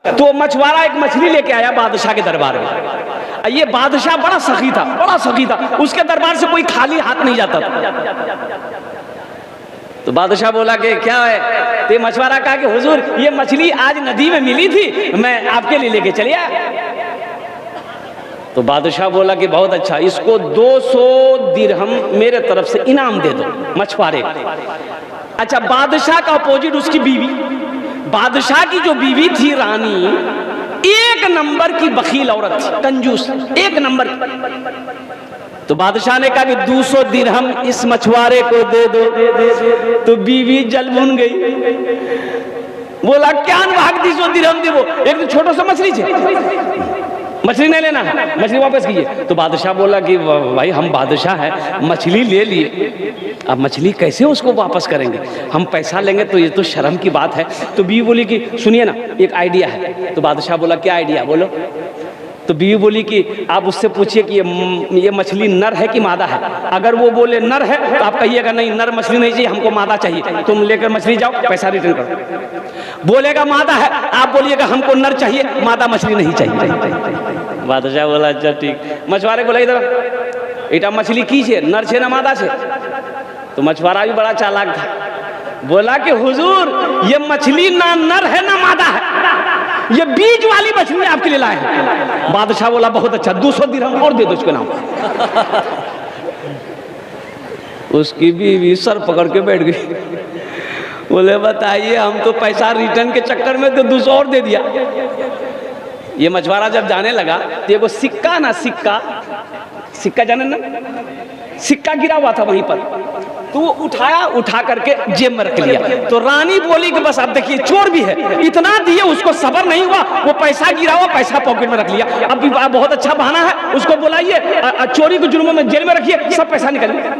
तो मछुआरा एक मछली लेके आया बादशाह के दरबार में। ये बादशाह बड़ा सखी था, बड़ा सखी था, उसके दरबार से कोई खाली हाथ नहीं जाता था। तो बादशाह बोला कि क्या है? तो मछुआरा कहा कि हुजूर ये मछली आज नदी में मिली थी, मैं आपके लिए लेके चले आया। तो बादशाह बोला कि बहुत अच्छा, इसको 200 दिरहम मेरे तरफ से इनाम दे दो मछुआरे को। अच्छा, बादशाह का अपोजिट उसकी बीवी, बादशाह की जो बीवी थी रानी, एक नंबर की बखील औरत थी, कंजूस, एक नंबर। तो बादशाह ने कहा कि 200 दिरहम इस मछुआरे को दे दो। तो बीवी जल भुन गई, बोला क्या भाग 200 दिरहम दे, वो एक तो छोटा सा मछली छे, मछली नहीं लेना, मछली वापस कीजिए। तो बादशाह बोला कि भाई हम बादशाह हैं, मछली ले लिए, अब मछली कैसे उसको वापस करेंगे, हम पैसा लेंगे तो ये तो शर्म की बात है। तो बीवी बोली कि सुनिए ना, एक आइडिया है। तो बादशाह बोला क्या आइडिया, बोलो। तो बीवी बोली कि आप उससे पूछिए कि ये मछली नर है कि मादा है। अगर वो बोले नर है तो आप कहिएगा नहीं, नर मछली नहीं चाहिए, हमको मादा चाहिए, तुम लेकर मछली जाओ, पैसा रिटर्न करो। बोलेगा मादा है, आप बोलिएगा हमको नर चाहिए, मादा मछली नहीं चाहिए। बादशाह बोला अच्छा ठीक। मछुआरे बोला इधर इटा मछली की छे, नर छे ना मादा छे? तो मछुआरा भी बड़ा चालाक था, बोला कि हुजूर ये मछली ना नर है ना मादा है, ये बीज वाली मछली आपके लिए लाए हैं। बादशाह बोला बहुत अच्छा, 200 दिरहम और दे दो उसके नाम। उसकी बीवी सर पकड़ के बैठ गई, बोले बताइए हम तो पैसा रिटर्न के चक्कर में तो 200 और दे दिया। ये मछुआरा जब जाने लगा तो वो सिक्का ना, सिक्का जाने ना, सिक्का गिरा हुआ था वहीं पर, तो वो उठाया, उठा करके जेब में रख लिया। तो रानी बोली कि बस अब देखिए चोर भी है, इतना दिए उसको सबर नहीं हुआ, वो पैसा गिरा हुआ पैसा पॉकेट में रख लिया। अब भी बहुत अच्छा बहाना है, उसको बुलाइए, चोरी के जुर्म में जेल में रखिए, सब पैसा निकल गया।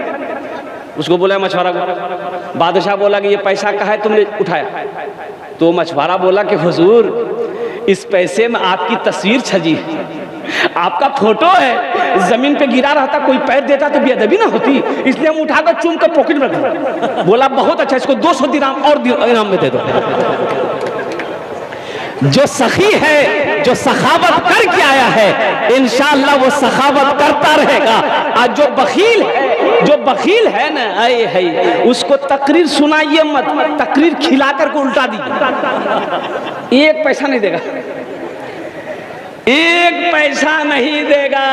उसको बोला मछुआरा को। बादशाह बोला कि ये पैसा कहाँ है, तुमने उठाया? तो मछुआरा बोला कि हुजूर इस पैसे में आपकी तस्वीर छजी है, आपका फोटो है, जमीन पे गिरा रहता कोई पैर देता तो बेअदबी ना होती, इसलिए हम उठाकर चूम कर पॉकेट में रख। बोला बहुत अच्छा, इसको 200 दिरहम और इनाम में दे दो। जो सखी है, जो सखावत करके आया है, इंशाअल्लाह वो सखावत करता रहेगा। और जो बखील है, जो बखील है ना, आए है उसको तकरीर सुनाइए मत, तकरीर खिलाकर को उल्टा दीजिए, एक पैसा नहीं देगा, एक पैसा नहीं देगा।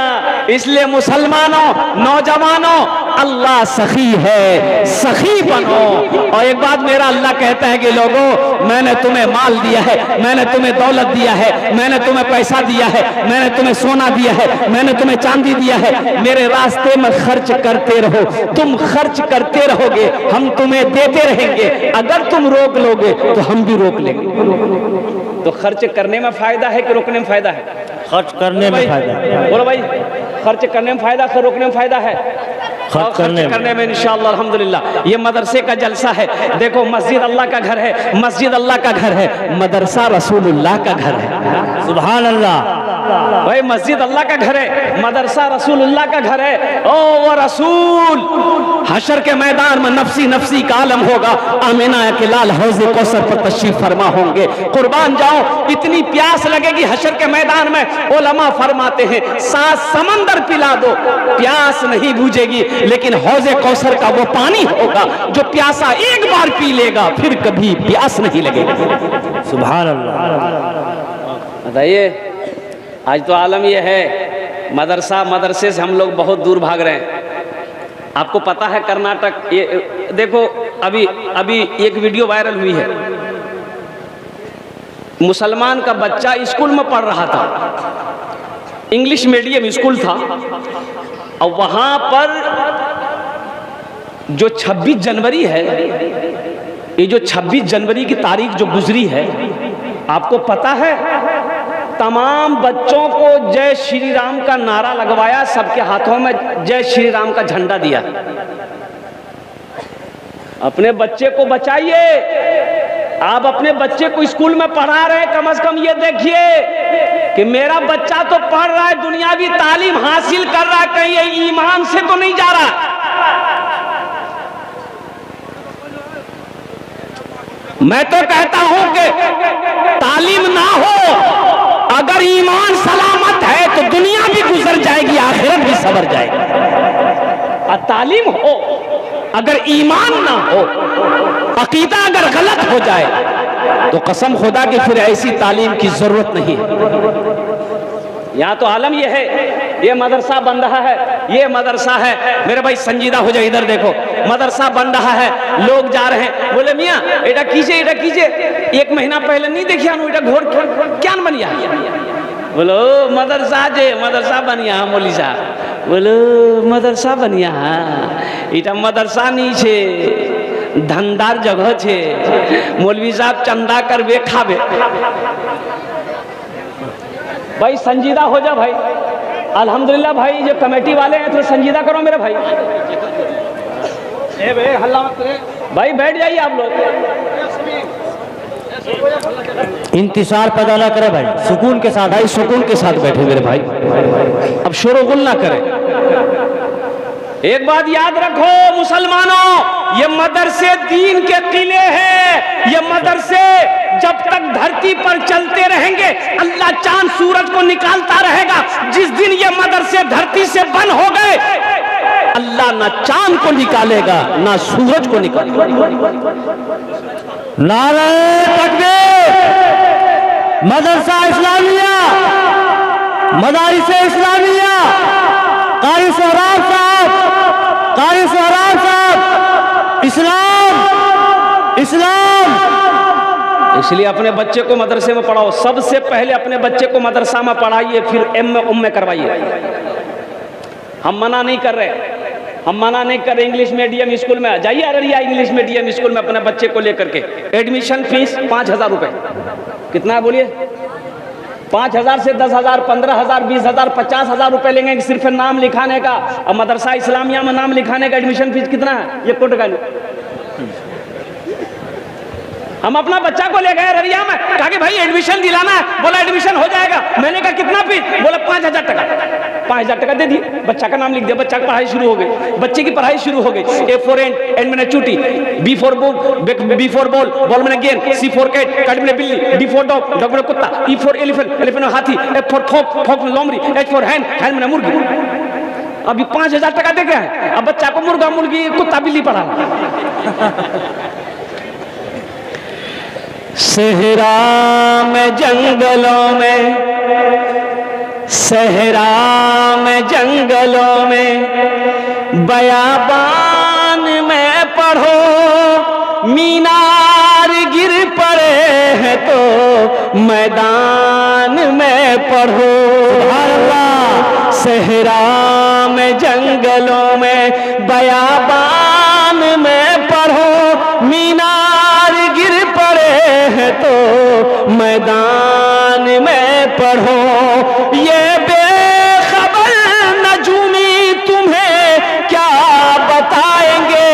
इसलिए मुसलमानों, नौजवानों, अल्लाह सखी है, सखी बनो। और एक बात मेरा अल्लाह कहता है कि लोगों मैंने तुम्हें माल दिया है, मैंने तुम्हें दौलत दिया है, मैंने तुम्हें पैसा दिया है, मैंने तुम्हें सोना दिया है, मैंने तुम्हें चांदी दिया है, मेरे रास्ते में खर्च करते रहो। तुम खर्च करते रहोगे, हम तुम्हें देते रहेंगे। अगर तुम रोक लोगे तो हम भी रोक लेंगे। तो खर्च करने में फायदा है कि रोकने में फायदा है? खर्च करने में फायदा है। बोलो भाई, खर्च करने में फायदा है, रोकने में फायदा है? खर्च करने में इंशाअल्लाह अल्हम्दुलिल्लाह। ये मदरसे का जलसा है, देखो मस्जिद अल्लाह का घर है, मस्जिद अल्लाह का घर है, मदरसा रसूलुल्लाह का घर है। सुभान अल्लाह। भाई मस्जिद अल्लाह का घर है, मदरसा रसूलुल्लाह का घर है। ओ वो रसूल हशर के मैदान में नफसी नफसी का आलम होगा, आमिना के लाल हौज़े कौसर पर तशरीफ फरमा होंगे। कुर्बान जाओ, इतनी प्यास लगेगी हशर के मैदान में, उलमा फरमाते हैं 7 समंदर पिला दो, प्यास नहीं बुझेगी, लेकिन हौज़े कौसर का वो पानी होगा जो प्यासा एक बार पी लेगा फिर कभी प्यास नहीं लगेगी। सुभान अल्लाह। बताइए, आज तो आलम यह है, मदरसे से हम लोग बहुत दूर भाग रहे हैं। आपको पता है कर्नाटक, ये देखो अभी एक वीडियो वायरल हुई है, मुसलमान का बच्चा स्कूल में पढ़ रहा था, इंग्लिश मीडियम स्कूल था, और वहां पर जो 26 जनवरी है, ये जो 26 जनवरी की तारीख जो गुजरी है, आपको पता है तमाम बच्चों को जय श्री राम का नारा लगवाया, सबके हाथों में जय श्री राम का झंडा दिया। अपने बच्चे को बचाइए, आप अपने बच्चे को स्कूल में पढ़ा रहे हैं, कम से कम ये देखिए कि मेरा बच्चा तो पढ़ रहा है, दुनियावी तालीम हासिल कर रहा है, कहीं ये ईमान से तो नहीं जा रहा। मैं तो कहता हूं कि तालीम ना हो बढ़ जाएगी। और तालीम हो, अगर ईमान ना हो, अकीदा अगर गलत हो जाए तो कसम खुदा की फिर ऐसी तालीम की जरूरत नहीं है। यहाँ तो आलम ये है, ये मदरसा बन रहा है, ये मदरसा है। मेरे भाई संजीदा हो जाए, इधर देखो, मदरसा बन रहा है, लोग जा रहे हैं, बोले मियाँ एटा कीजिए, एटा कीजिए। एक महीना पहले नहीं देखिए एटा घोर क्या बनिया, बोलो मदरसा बनिया मौली साहब, बोलो मदरसा बनिया, एटा मदरसा नहीं छे, धंधार जगह छे, मौलवी साहब चंदा करबे खाबे। भाई संजीदा हो जा भाई, अल्हम्दुलिल्लाह भाई जो कमेटी वाले हैं थोड़ा संजीदा करो मेरे भाई। ए भाई हल्ला मत करे भाई, बैठ जाइए आप लोग, इंतजार पैदा ना करे भाई, सुकून के साथ, भाई सुकून के साथ बैठे मेरे भाई, अब शोरगुल ना करें। एक बात याद रखो मुसलमानों, ये मदरसे दीन के किले हैं, ये मदरसे जब तक धरती पर चलते रहेंगे अल्लाह चांद सूरज को निकालता रहेगा। जिस दिन ये मदरसे धरती से बंद हो गए अल्लाह ना चांद को निकालेगा ना सूरज को निकालेगा। नारे तकबीर, मदरसा इस्लामिया, मदारिस इस्लामिया, कारी सोहराब साहब, कारी सोहराब साहब, इस्लाम इस्लाम। इसलिए अपने बच्चे को मदरसे में पढ़ाओ, सबसे पहले अपने बच्चे को मदरसा में पढ़ाइए, फिर एम में करवाइए। हम मना नहीं कर रहे, हम मना नहीं कर रहे, इंग्लिश मीडियम स्कूल में जाइए, अररिया इंग्लिश मीडियम स्कूल में अपने बच्चे को लेकर के। एडमिशन फीस 5,000 रुपए, कितना है बोलिए? 5,000 से 10,000, 15,000, 20,000, 50,000 रुपए लेंगे सिर्फ नाम लिखाने का। और मदरसा इस्लामिया में नाम लिखाने का एडमिशन फीस कितना है? ये कोट का हम अपना बच्चा को ले गए ररिया में, कहा कि भाई एडमिशन दिलाना है, बोला एडमिशन हो जाएगा। मैंने कहा कितना फीस? बोला 5,000 टका। 5,000 टका दे दिए, बच्चा का नाम लिख दिया, बच्चा की पढ़ाई शुरू हो गई, बच्चे की पढ़ाई शुरू हो गई। ए फॉर एंड मैंने चूटी, बी फॉर बॉल, बॉल मैंने गेंद, सी फॉर कैट, कैट मैंने बिल्ली, डी फॉर डॉग, डॉग मैंने कुत्ता, ई फॉर एलिफेंट, एलिफेंट में हाथी, एफ फॉर थोक, थोक में लोमड़ी, एच फॉर हैंड, हैंड मैंने मुर्गी। अभी 5,000 टका दे गया है, अब बच्चा को मुर्गा, मुर्गी, कुत्ता, बिल्ली पढ़ा। सहरा में जंगलों में, सहरा में जंगलों में, बयाबान में पढ़ो, मीनार गिर पड़े हैं तो मैदान में पढ़ो। अल्लाह, सहरा में जंगलों में, बयाबान में पढ़ो, मीनार गिर पड़े हैं तो मैदान में पढ़ो। ये बेखबर नजूमी तुम्हें क्या बताएंगे,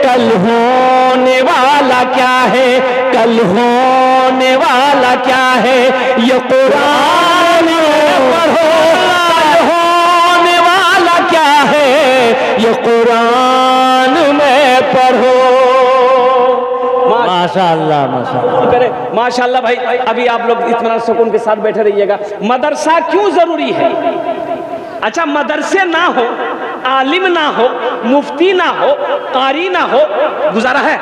कल होने वाला क्या है, कल होने वाला क्या है, ये कुरान पढ़ो, कल होने वाला क्या है, ये कुरान में पढ़ो। माशाअल्लाह माशाअल्लाह करे माशाअल्लाह भाई। अभी आप लोग इत्मीनान सुकून के साथ बैठे रहिएगा। मदरसा क्यों जरूरी है? अच्छा, मदरसे ना हो, आलिम ना हो, मुफ्ती ना हो, कारी ना हो, गुजारा है?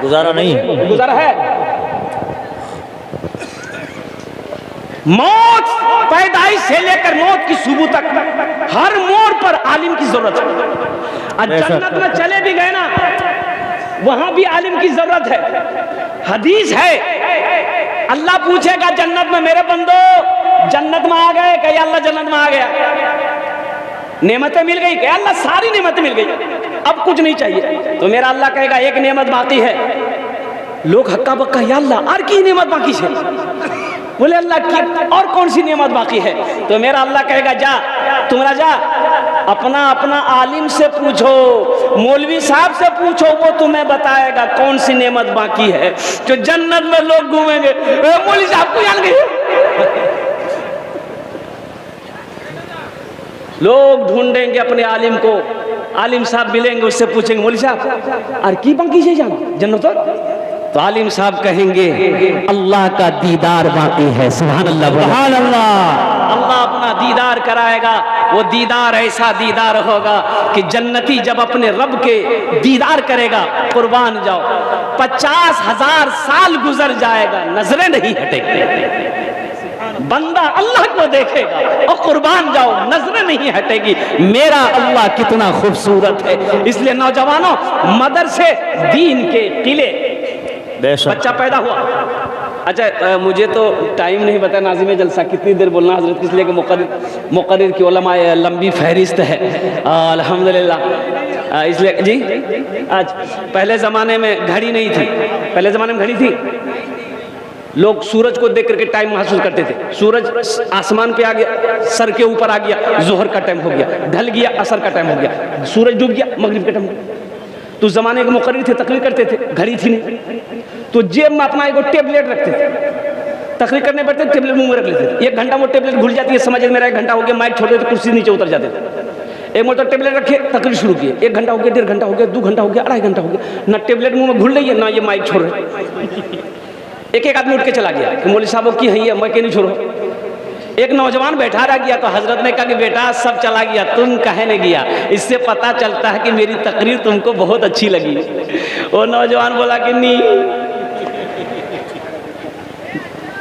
गुजारा नहीं है, गुजारा है। मौत पैदाइश से लेकर मौत की सुबह तक हर मोड़ पर आलिम की जरूरत है। जन्नत में चले भी गए ना, वहां भी आलिम की जरूरत है। हदीस है, अल्लाह पूछेगा जन्नत में, मेरे बंदो जन्नत में आ गए? क्या अल्लाह जन्नत में आ गया? नेमतें मिल गई? क्या अल्लाह सारी नेमतें मिल गई, अब कुछ नहीं चाहिए? तो मेरा अल्लाह कहेगा एक नेमत बाकी है। लोग हक्का बक्का, या अल्लाह और की नेमत बाकी है? बोले अल्लाह की और कौन सी नेमत बाकी है? तो मेरा अल्लाह कहेगा जा, तुम्हारा जा, अपना अपना आलिम से पूछो, मौलवी साहब से पूछो, वो तुम्हें बताएगा कौन सी नेमत बाकी है जो जन्नत में लोग घूमेंगे। मौलवी साहब को याद नहीं, लोग ढूंढेंगे अपने आलिम को, आलिम साहब मिलेंगे, उससे पूछेंगे मौलवी साहब और की बाकी है जाना जन्नत? तो आलिम साहब कहेंगे अल्लाह का दीदार बाकी है। सुभान अल्लाह, सुभान अल्लाह। अल्लाह अपना दीदार कराएगा। वो दीदार ऐसा दीदार होगा कि जन्नती जब अपने रब के दीदार करेगा, कुर्बान जाओ 50,000 साल गुजर जाएगा, नजरें नहीं हटेगी। बंदा अल्लाह को देखेगा और कुर्बान जाओ, नजरें नहीं हटेगी। मेरा अल्लाह कितना खूबसूरत है। इसलिए नौजवानों, मदरसे दीन के किले। बच्चा पैदा हुआ, अच्छा मुझे तो टाइम नहीं पता नाज़िम जलसा कितनी देर बोलना हजरत, इसलिए कि मुक़र्रिर की उलमा लंबी फहरिस्त है अल्हम्दुलिल्लाह। इसलिए जी, आज पहले ज़माने में घड़ी नहीं थी, पहले ज़माने में घड़ी थी, लोग सूरज को देख करके टाइम महसूस करते थे। सूरज आसमान पे आ गया, सर के ऊपर आ गया, जोहर का टाइम हो गया, ढल गया, असर का टाइम हो गया, सूरज डूब गया, मगरिब का टाइम हो गया। तो ज़माने के मुक़र्रिर थे, तकरीर करते थे, घड़ी थी नहीं, तो जेब में अपना एक टेबलेट रखते थे, तकरीर करने बैठते टेबलेट मुंह में रख लेते थे। 1 घंटा वो टेबलेट भूल जाती है, समझ मेरा 1 घंटा हो गया, माइक छोड़ देते, कुर्सी नीचे उतर जाते थे। एक मोटर टेबलेट रखे, तकरीर शुरू किए, 1 घंटा हो गया, 1.5 घंटा हो गया, 2 घंटा हो गया, 2.5 घंटा हो गया, ना टेबलेट मुंह में घुल रही है, ना ये माइक छोड़ रहे। एक आदमी उठ के चला गया कि मौलवी साहब की है, मैं क्यों नहीं छोड़ो। एक नौजवान बैठा रह गया, तो हजरत ने कहा कि बेटा सब चला गया, तुम कहे नहीं गया, इससे पता चलता है कि मेरी तकरीर तुमको बहुत अच्छी लगी। वो नौजवान बोला कि नहीं,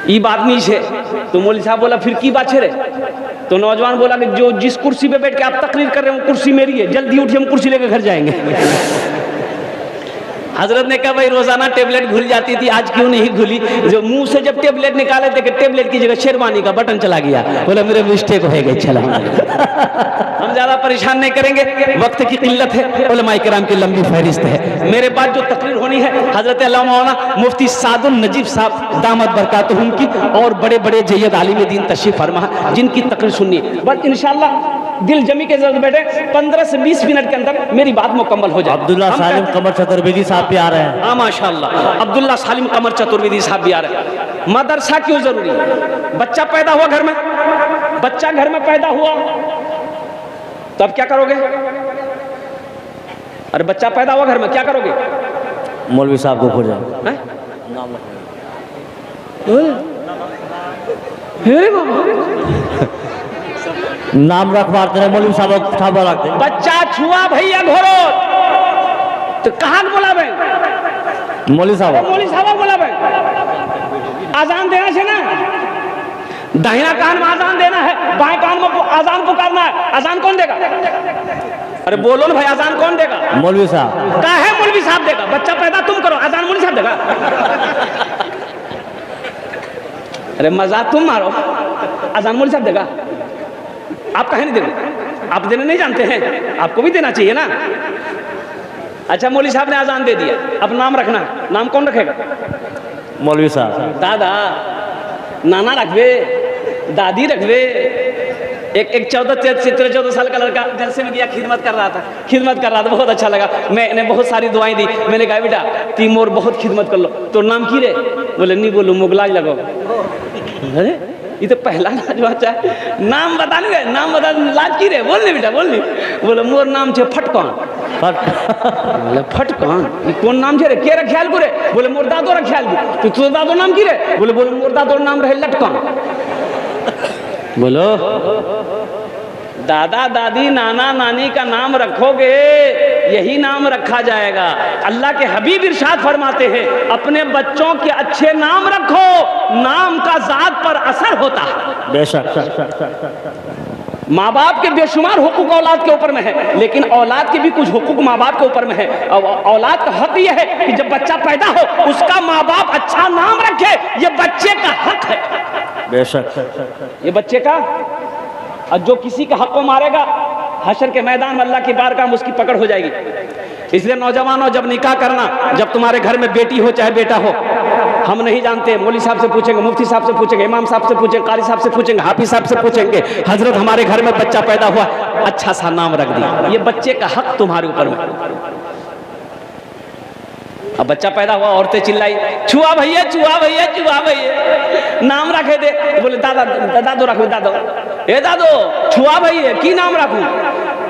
ये बात नहीं है। तो मौलवी साहब बोला फिर की बात है रे? तो नौजवान बोला कि जो जिस कुर्सी पे बैठ के आप तकरीर कर रहे हो कुर्सी मेरी है, जल्दी उठिए, हम कुर्सी लेकर घर जाएंगे। हजरत ने कहा भाई रोजाना टेबलेट भूल जाती थी, आज क्यों नहीं भूली? जो मुंह से जब टेबलेट निकाले थे कि टेबलेट की जगह शेरवानी का बटन चला गया, बोला मेरे मिस्टेक हो गई, चला। हम ज्यादा परेशान नहीं करेंगे, वक्त की किल्लत है, उलमाए किराम की लंबी फहरिस्त है। मेरे बाद जो तकरीर होनी है, हजरत अल्लामा मौलाना मुफ्ती सादुल नजीब साहब दामद बरकातुहुम की और बड़े बड़े जय्यद आलिम दीन तशरीफ फरमा, जिनकी तकरीर सुननी है। बस इंशाअल्लाह दिल जमी के जरूरत बैठे, 15 से 20 मिनट के अंदर मेरी बात मुकम्मल हो जाए। अब्दुल्ला सालिम कमर चतुर्वेदी साहब भी आ रहे हैं। हाँ माशाअल्लाह, अब्दुल्ला सालिम कमर चतुर्वेदी साहब भी आ रहे हैं। मदरसा क्यों जरूरी है? बच्चा पैदा हुआ घर में, बच्चा घर में पैदा हुआ तो अब क्या करोगे? अरे बच्चा पैदा हुआ घर में, क्या करोगे? मौलवी साहब को खोजा, नाम रखवाते हैं, मौलवी साहब रखते हैं। बच्चा छुआ भैया घोरो तो कहाँ बोला भाई? मौलवी साहब बोला भाई, आजान देना है ना, दाहिना कान में आजान देना है, बाएं कान में आजान पुकारना है। आजान कौन देगा? अरे बोलो ना भाई, आजान कौन देगा? मौलवी साहब। कहा है मौलवी साहब देगा? बच्चा पैदा तुम करो, आजान मौलवी साहब देगा? अरे मजाक तुम मारो, आजान मौलवी साहब देगा? आप कहे नहीं देंगे? आप देने नहीं जानते हैं, आपको भी देना चाहिए ना। अच्छा मौलवी साहब ने आजान दे दिया, अब नाम रखना, नाम कौन रखेगा? मौलवी साहब। दादा, नाना रखबे, दादी रखबे। एक 14 साल का लड़का जलसे में गया, खिदमत कर रहा था, बहुत अच्छा लगा। मैंने बहुत सारी दुआएं दी, मैंने कहा बेटा तीन और बहुत खिदमत कर लो। तो नाम की रे? बोले नहीं बोलूँ, मुगलाज लगो। अरे ये तो पहला लाज है, नाम बता नहीं गए, नाम बता, लाज की रे? बोलने बेटा बोलनी। बोले मोर नाम छे फटकन। बोले फटकन ये कौन नाम छे रे? के रे ख्याल को रे? बोले मोर दादो रे ख्याल को। तो दादो नाम की रे? बोले मोर दादो नाम रहे लटकन। बोलो दादा दादी नाना नानी का नाम रखोगे, यही नाम रखा जाएगा। अल्लाह के हबीब इरशाद फरमाते हैं अपने बच्चों के अच्छे नाम रखो, नाम का जात पर असर होता है। बेशक माँ बाप के बेशुमार हुकूक औलाद के ऊपर में है, लेकिन औलाद के भी कुछ हुकूक माँ बाप के ऊपर में है। औलाद का हक यह है कि जब बच्चा पैदा हो उसका माँ बाप अच्छा नाम रखे, ये बच्चे का हक है। बेशक ये बच्चे का, और जो किसी का हक को मारेगा हशर के मैदान में अल्लाह की बारगाह में उसकी पकड़ हो जाएगी। इसलिए नौजवानों, जब निकाह करना, जब तुम्हारे घर में बेटी हो चाहे बेटा हो, हम नहीं जानते, मौलवी साहब से पूछेंगे, मुफ्ती साहब से पूछेंगे, इमाम साहब से पूछेंगे, कारी साहब से पूछेंगे, हाफिज साहब से पूछेंगे, हजरत हमारे घर में बच्चा पैदा हुआ, अच्छा सा नाम रख दिया। ये बच्चे का हक तुम्हारे ऊपर में। अब बच्चा पैदा हुआ, औरतें चिल्लाई छुआ भैया, छुआ भैया, छुआ भैया, नाम रखे दे। बोले दादा दादो रखो, दादो ए दादो छुआ भैया की नाम रखूं?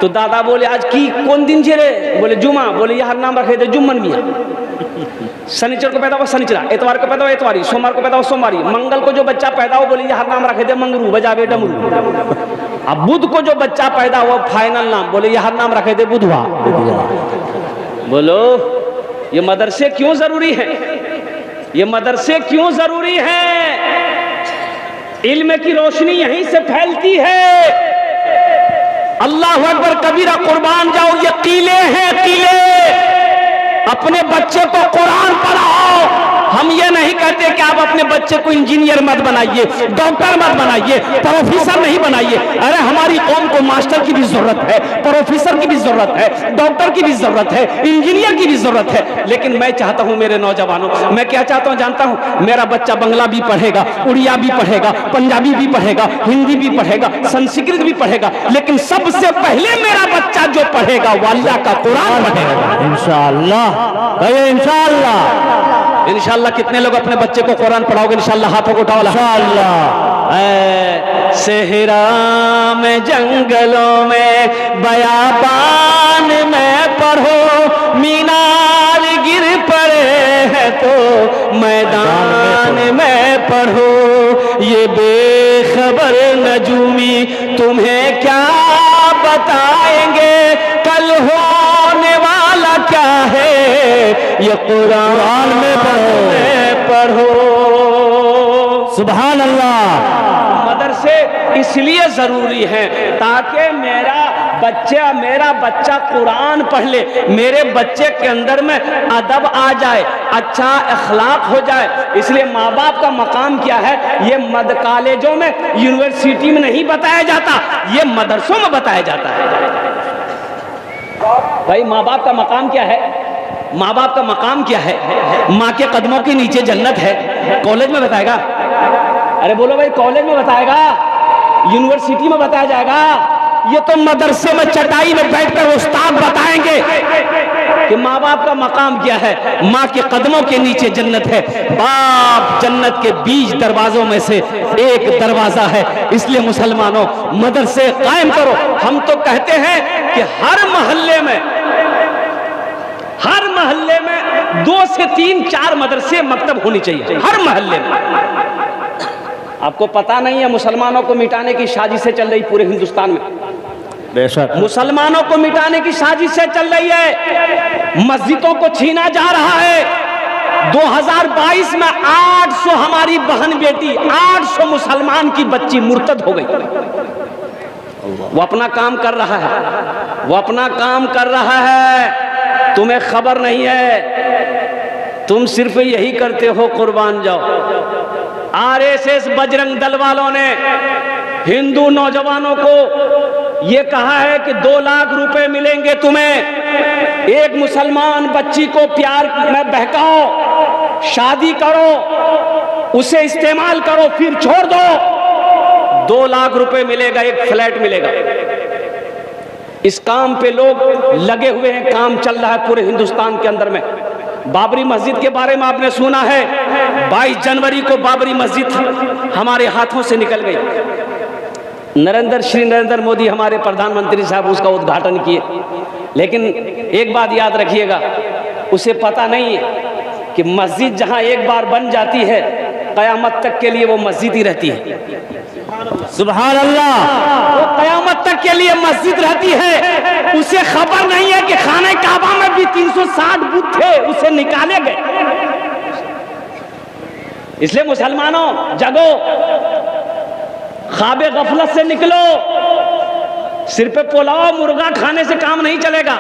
तो दादा बोले आज की कौन दिन छे रे? बोले जुमा। बोले यार नाम रखे थे जुम्मन मियाँ। शनिचर को पैदा हुआ शनिचरा, एतवार को पैदा हुआ एतवारी, सोमवार को पैदा हुआ सोमवारी, मंगल को जो बच्चा पैदा हुआ बोले यार नाम रखे थे मंगरू, बजावे डमरू। अब बुध को जो बच्चा पैदा हुआ फाइनल नाम बोले यार नाम रखे थे बुधवा। बोलो ये मदरसे क्यों जरूरी है? ये मदरसे क्यों जरूरी है? इल्म की रोशनी यहीं से फैलती है। अल्लाह अकबर कबीरा, कुर्बान जाओ, ये किले हैं किले। अपने बच्चे को कुरान पढ़ाओ। हम ये नहीं कहते कि आप अपने बच्चे को इंजीनियर मत बनाइए, डॉक्टर मत बनाइए, प्रोफेसर नहीं बनाइए। अरे हमारी कौम को मास्टर की भी जरूरत है, प्रोफेसर की भी जरूरत है, डॉक्टर की भी जरूरत है, इंजीनियर की भी जरूरत है। लेकिन मैं चाहता हूं मेरे नौजवानों, मैं क्या चाहता हूं जानता हूं? मेरा बच्चा बंगला भी पढ़ेगा, उड़िया भी पढ़ेगा, पंजाबी भी पढ़ेगा, हिंदी भी पढ़ेगा, संस्कृत भी पढ़ेगा, लेकिन सबसे पहले मेरा बच्चा जो पढ़ेगा वो अल्लाह का कुरान पढ़ेगा। इंशाअल्लाह, कहिए इंशाअल्लाह। इंशाअल्लाह कितने लोग अपने बच्चे को कुरान पढ़ाओगे? इंशाअल्लाह हाथों को उठाओ। इंशाअल्लाह। सेहरा में जंगलों में बयाबान में पढ़ो, मीनार गिर पड़े हैं तो मैदान में पढ़ो। ये बेखबर नजूमी तुम्हें क्या बताएंगे, कल होने वाला क्या है ये कुरान में पढ़ो। सुभान अल्लाह। मदरसे इसलिए जरूरी हैं ताकि मेरा बच्चा कुरान पढ़ ले, मेरे बच्चे के अंदर में अदब आ जाए, अच्छा अखलाक हो जाए। इसलिए माँ बाप का मकाम क्या है ये मद कॉलेजों में, यूनिवर्सिटी में नहीं बताया जाता, ये मदरसों में बताया जाता है। भाई माँ बाप का मकाम क्या है? माँ बाप का मकाम क्या है? माँ के कदमों के नीचे जन्नत है। कॉलेज में बताएगा? अरे बोलो भाई, कॉलेज में बताएगा? यूनिवर्सिटी में बताया जाएगा? ये तो मदरसे में चटाई में बैठकर उस्ताद बताएंगे कि माँ बाप का मकाम क्या है। माँ के कदमों के नीचे जन्नत है। बाप जन्नत के 20 दरवाजों में से एक दरवाजा है। इसलिए मुसलमानों मदरसे कायम करो। हम तो कहते हैं कि हर मोहल्ले में 2 से 3 4 मदरसे मकतब होनी चाहिए, हर मोहल्ले में। आपको पता नहीं है मुसलमानों को मिटाने की साजिशें चल रही पूरे हिंदुस्तान में। बेशक मुसलमानों को मिटाने की साजिशें चल रही है, मस्जिदों को छीना जा रहा है। 2022 में 800 हमारी बहन बेटी, 800 मुसलमान की बच्ची मुर्तद हो गई। वो अपना काम कर रहा है, वो अपना काम कर रहा है, तुम्हें खबर नहीं है। तुम सिर्फ यही करते हो कुर्बान जाओ। आरएसएस बजरंग दल वालों ने हिंदू नौजवानों को ये कहा है कि 2 लाख रुपए मिलेंगे तुम्हें, एक मुसलमान बच्ची को प्यार में बहकाओ, शादी करो, उसे इस्तेमाल करो, फिर छोड़ दो, 2 लाख रुपए मिलेगा, एक फ्लैट मिलेगा। इस काम पे लोग लगे हुए हैं, काम चल रहा है पूरे हिंदुस्तान के अंदर में। बाबरी मस्जिद के बारे में आपने सुना है, 22 जनवरी को बाबरी मस्जिद हमारे हाथों से निकल गई। श्री नरेंद्र मोदी हमारे प्रधानमंत्री साहब उसका उद्घाटन किए, लेकिन एक बात याद रखिएगा, उसे पता नहीं है कि मस्जिद जहां एक बार बन जाती है कयामत तक के लिए वो मस्जिद ही रहती है। सुभान अल्लाह। वो कयामत तक के लिए मस्जिद रहती है। उसे खबर नहीं है कि खाने काबा में भी 360 बुत थे, उसे निकाले गए। इसलिए मुसलमानों जगो, ख्वाबे गफलत से निकलो। सिर पे पुलाव मुर्गा खाने से काम नहीं चलेगा।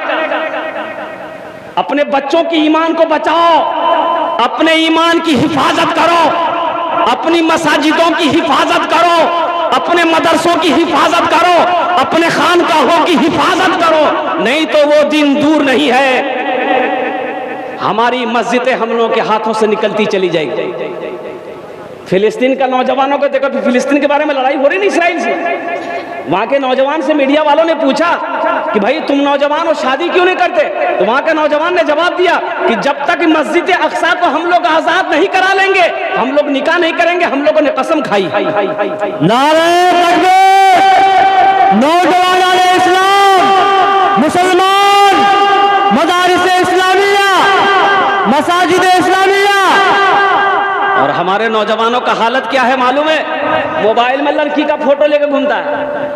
अपने बच्चों की ईमान को बचाओ, अपने ईमान की हिफाजत करो, अपनी मसाजिदों की हिफाजत करो, अपने मदरसों की हिफाजत करो, अपने खानकाहों की हिफाजत करो, नहीं तो वो दिन दूर नहीं है हमारी मस्जिदें हम लोगों के हाथों से निकलती चली जाएगी। फिलिस्तीन का नौजवानों को देखो, फिलिस्तीन के बारे में लड़ाई हो रही नहीं इसराइल से। वहां के नौजवान से मीडिया वालों ने पूछा कि भाई तुम नौजवान हो, शादी क्यों नहीं करते? तो वहां के नौजवान ने जवाब दिया कि जब तक मस्जिद अक्सा को हम लोग आजाद नहीं करा लेंगे, हम लोग निकाह नहीं करेंगे। हम लोगों ने कसम खाई। नारे तकबीर, नौजवान इस्लाम, मुसलमान मदारिस इस्लामिया, मसाजिद इस्लामिया। और हमारे नौजवानों का हालत क्या है मालूम है? मोबाइल में लड़की का फोटो लेकर घूमता है,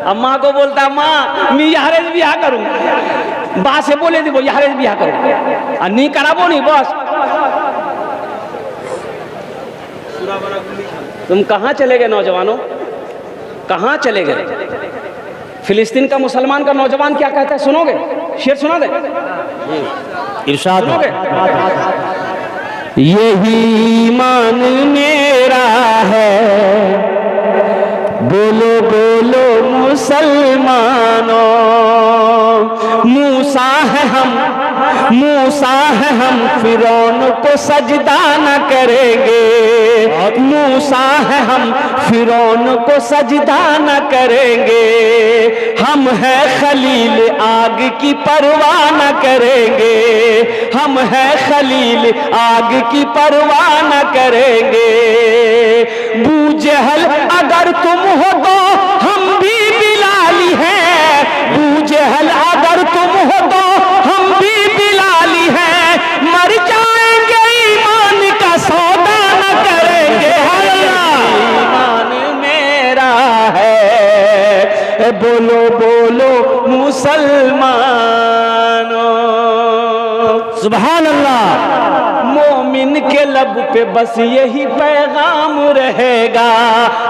अम्मा को बोलता है अम्मा मैं यारे ब्याह करूँ, बा से बोले दी वो यारे ब्याह करूँ और नहीं कराबो नहीं बस। तुम कहाँ चले गए नौजवानों, कहाँ चले गए? फिलिस्तीन का मुसलमान का नौजवान क्या कहता है सुनोगे? शेर सुना दे, इरशाद सुनोगे? यही ईमान मेरा है, बोलो बोलो मुसलमानों। मूसा है हम फिरौन को सजदा न करेंगे। मूसा है हम फिरौन को सजदा न करेंगे। हम है खलील आग की परवाह न करेंगे। हम है खलील आग की परवाह न करेंगे। बूजहल अगर तुम हो तो हम भी बिलाली हैं। बूजहल अगर तुम हो तो हम भी बिलाली हैं। मर जाएंगे ईमान का सौदा न करेंगे। ईमान मेरा है, बोलो बोलो मुसलमानों। सुभान अल्लाह। मोमिन के लब पे बस यही पैगाम रहेगा।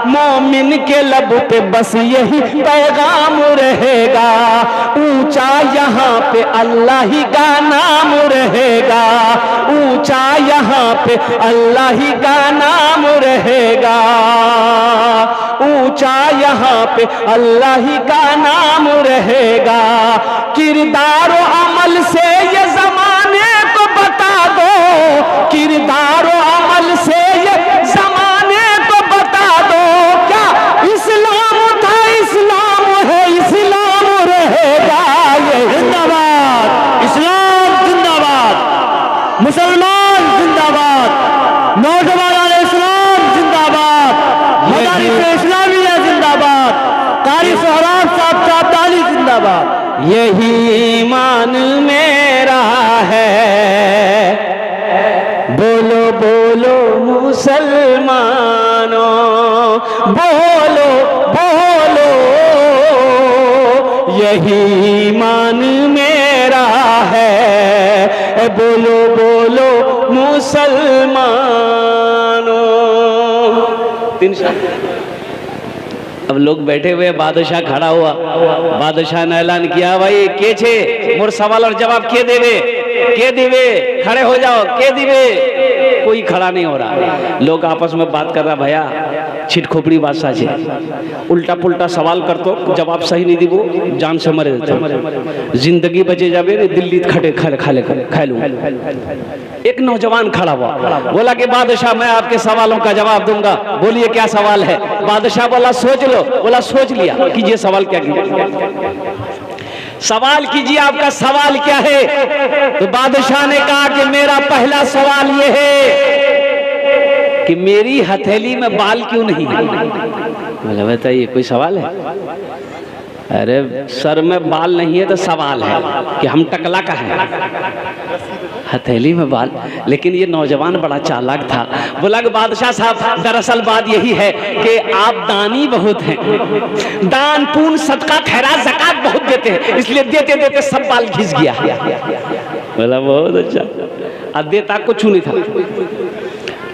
मोमिन के लब पे बस यही पैगाम रहेगा। ऊंचा यहाँ पे अल्लाह ही का नाम रहेगा। ऊंचा यहाँ पे अल्लाह ही का नाम रहेगा। ऊंचा यहाँ पे अल्लाह ही का नाम रहेगा। किरदार और अमल से ये जमाने को बता दो। किरदार और अमल से ये जमाने को बता दो। क्या इस्लाम था, इस्लाम है, इस्लाम रहेगा। ये जिंदाबाद, इस्लाम जिंदाबाद, मुसलमान जिंदाबाद, नौजवान इस्लाम जिंदाबाद, मदारिस इस्लामिया जिंदाबाद, कारी सोहराब साहब साहबदानी जिंदाबाद। यही ईमान मेरा है, बोलो बोलो मुसलमानों। बोलो बोलो, यही ईमान मेरा है, बोलो बोलो मुसलमानों। तीन शब्द। अब लोग बैठे हुए, बादशाह खड़ा हुआ। बादशाह ने ऐलान किया भाई के छे मोर सवाल और जवाब के देवे, के देवे, खड़े हो जाओ, के देवे। कोई खड़ा नहीं हो रहा। लोग आपस में बात कर रहा, भैया छिट खोपड़ी बादशाह छे, उल्टा पुल्टा सवाल कर तो जवाब सही नहीं दीबो जान से मरे देते, जिंदगी बचे जाबे ने दिल्ली खड़े खा लूं। एक नौजवान खड़ा हुआ, बोला कि बादशाह मैं आपके सवालों का जवाब दूंगा, बोलिए क्या सवाल है। बादशाह बोला सोच लो। बोला सोच लिया, कीजिए सवाल क्या कीजिए, सवाल कीजिए आपका सवाल क्या है। तो बादशाह ने कहा कि मेरा पहला सवाल यह है कि मेरी हथेली में बाल क्यों नहीं है। बोला बताइए कोई सवाल है? अरे सर में बाल नहीं है तो सवाल है कि हम टकला का है, हथेली में बाल। लेकिन ये नौजवान बड़ा चालाक था। बोला कि बादशाह साहब दरअसल बात यही है कि आप दानी बहुत हैं, दान पुण्य सदका खैरात ज़कात बहुत देते हैं, इसलिए देते देते सब बाल घिस गया। बोला बहुत अच्छा, अब देता कुछ नहीं था।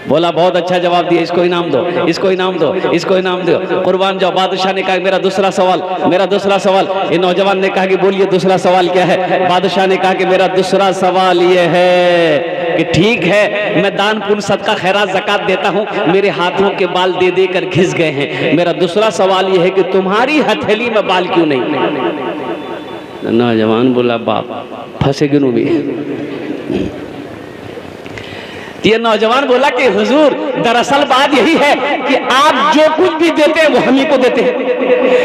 बोला बहुत अच्छा जवाब दिया, इसको इनाम दो, इसको इनाम दो, इसको इनाम दो, कुर्बान जाओ। बादशाह ने कहा मेरा दूसरा सवाल। ये नौजवान ने कहा कि बोलिए दूसरा सवाल क्या है। बादशाह ने कहा कि मेरा दूसरा सवाल ये है कि ठीक है मैं दान पुण्य सदका खैरात ज़कात देता हूँ, मेरे हाथों के बाल दे दे कर घिस गए हैं। मेरा दूसरा सवाल ये है कि तुम्हारी हथेली में बाल क्यों नहीं। नौजवान बोला बाप फंसे गिनू भी। ये नौजवान बोला कि हुजूर दरअसल बात यही है कि आप जो कुछ भी देते हैं वो हम ही को देते हैं,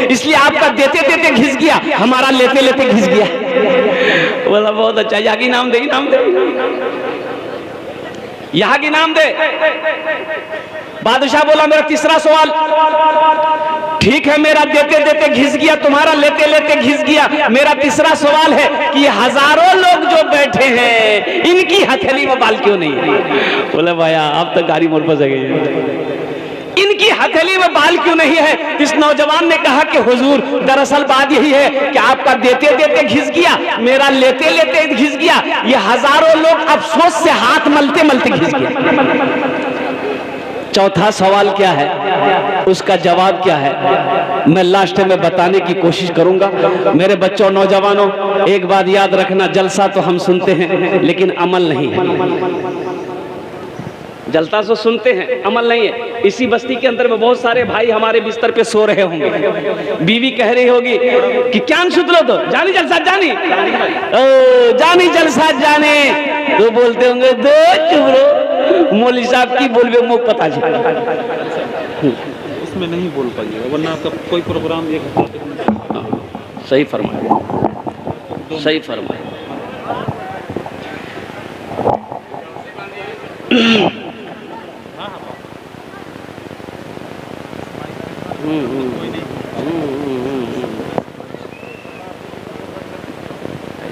इसलिए आपका देते देते घिस गया, हमारा लेते लेते घिस गया। बोला बहुत अच्छा, यहाँ की नाम दे, इनाम दे, यहाँ की नाम दे। बादशाह बोला मेरा तीसरा सवाल। ठीक है, मेरा देते देते घिस गया, तुम्हारा लेते लेते घिस गया। मेरा तीसरा सवाल है कि हजारों लोग जो बैठे हैं इनकी हथेली में बाल क्यों नहीं है? बोले भैया आप तो गाड़ी मोड़ पर गई, इनकी हथेली में बाल क्यों नहीं है? इस नौजवान ने कहा कि हुजूर दरअसल बात यही है कि आपका देते देते घिस गया, मेरा लेते लेते घिस गया। ये हजारों लोग अफसोस से हाथ मलते मलते घिस गया। चौथा सवाल क्या है, उसका जवाब क्या है, मैं लास्ट में बताने की कोशिश करूंगा। मेरे बच्चों, नौजवानों, एक बात याद रखना, जलसा तो हम सुनते हैं लेकिन अमल नहीं है। जलसा तो सुनते हैं, अमल नहीं है। इसी बस्ती के अंदर में बहुत सारे भाई हमारे बिस्तर पे सो रहे होंगे, बीवी कह रही होगी कि क्या सुतलो तो जानी जलसा जानी, ओ जानी जलसा जाने, तो बोलते होंगे दो चुप रहो, मौलवी साहब की बोलबे मुख पता चले। उसमें नहीं बोल पाइएगा वरना आपका कोई प्रोग्राम सही फरमाया, सही फरमाया।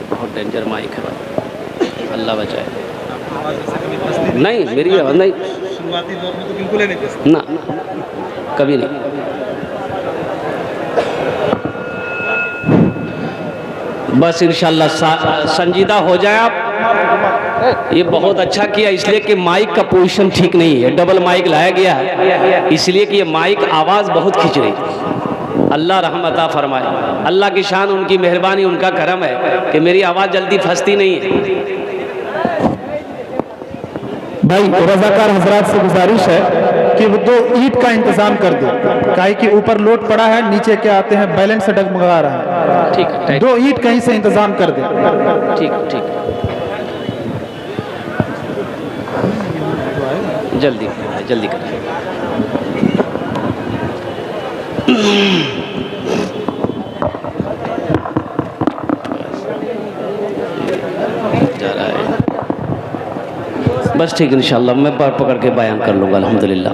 बहुत डेंजर माइक है, अल्लाह बचाए। नहीं मेरी आवाज नहीं, शुरुआती दौर में तो बिल्कुल ही नहीं ना कभी नहीं। बस इंशाल्लाह संजीदा हो जाए आप। ये बहुत अच्छा किया इसलिए कि माइक का पोजीशन ठीक नहीं है, डबल माइक लाया गया है इसलिए कि ये माइक आवाज़ बहुत खींच रही है। अल्लाह रहमत फरमाए, अल्लाह की शान, उनकी मेहरबानी, उनका करम है कि मेरी आवाज़ जल्दी फंसती नहीं है। भाई रजाकार हजरात से गुजारिश है कि वो 2 ईंट का इंतजाम कर दो, काहे कि ऊपर लोड पड़ा है, नीचे क्या आते हैं बैलेंस से डगमगा रहा है। ठीक है, 2 ईंट कहीं से इंतजाम कर दे। ठीक ठीक, जल्दी करें, जल्दी करें। जा रहा है बस ठीक, इंशाल्लाह मैं पैर पकड़ के बयान कर लूँगा अल्हम्दुलिल्लाह।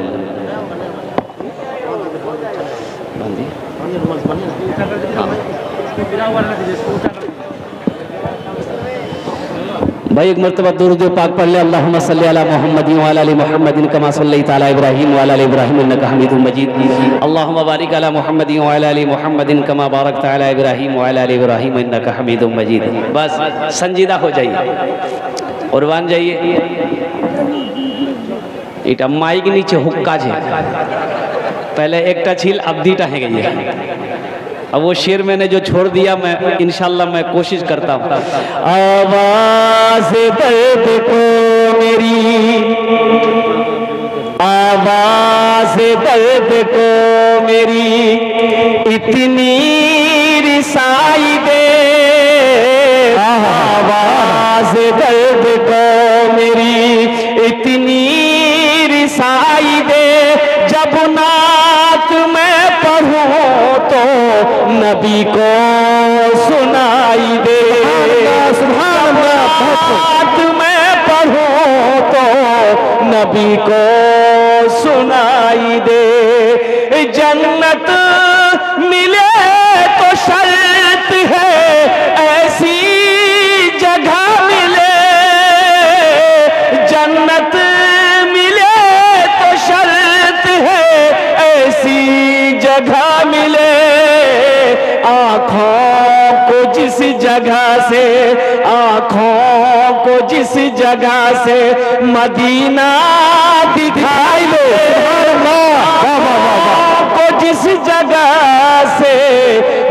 भाई एक मरतबा दुरूद पाक पढ़ ले, अल्लाहुम्मा सल्ली अला मुहम्मदिन व अला आलि मुहम्मदिन कमा सल्लैता अला इब्राहीम व अला आलि इब्राहीम इन्नका हमीदुम मजीद। अल्लाहुम्मा बारिक अला मुहम्मदिन व अला आलि मुहम्मदिन कमा बारकता अला इब्राहीम व अला आलि इब्राहीम इन्नका हमीदुम मजीद। बस संजीदा हो जाइए और मान जाइए। इटा माइक नीचे हुक्का है, पहले एक छिल अब दीटा है गई है। अब वो शेर मैंने जो छोड़ दिया, मैं इंशाल्लाह मैं कोशिश करता हूँ। आवाज़ दर्द को मेरी, आवाज़ दर्द को मेरी इतनी रिसाई दे, आवाज़ दर्द को मेरी इतनी रिसाई दे, जब नात मैं पढ़ूं तो नबी को सुनाई दे। सुभान अल्लाह, नात मैं पढ़ूं तो नबी को सुनाई दे। जन्नत मिले तो शर्त है ऐसी जगह मिले, जन्नत मिले तो शर्त है ऐसी जगह मिले। आँखों को जिस जगह से, आँखों को जिस जगह से मदीना दिखाई दे, आँखों को जिस जगह से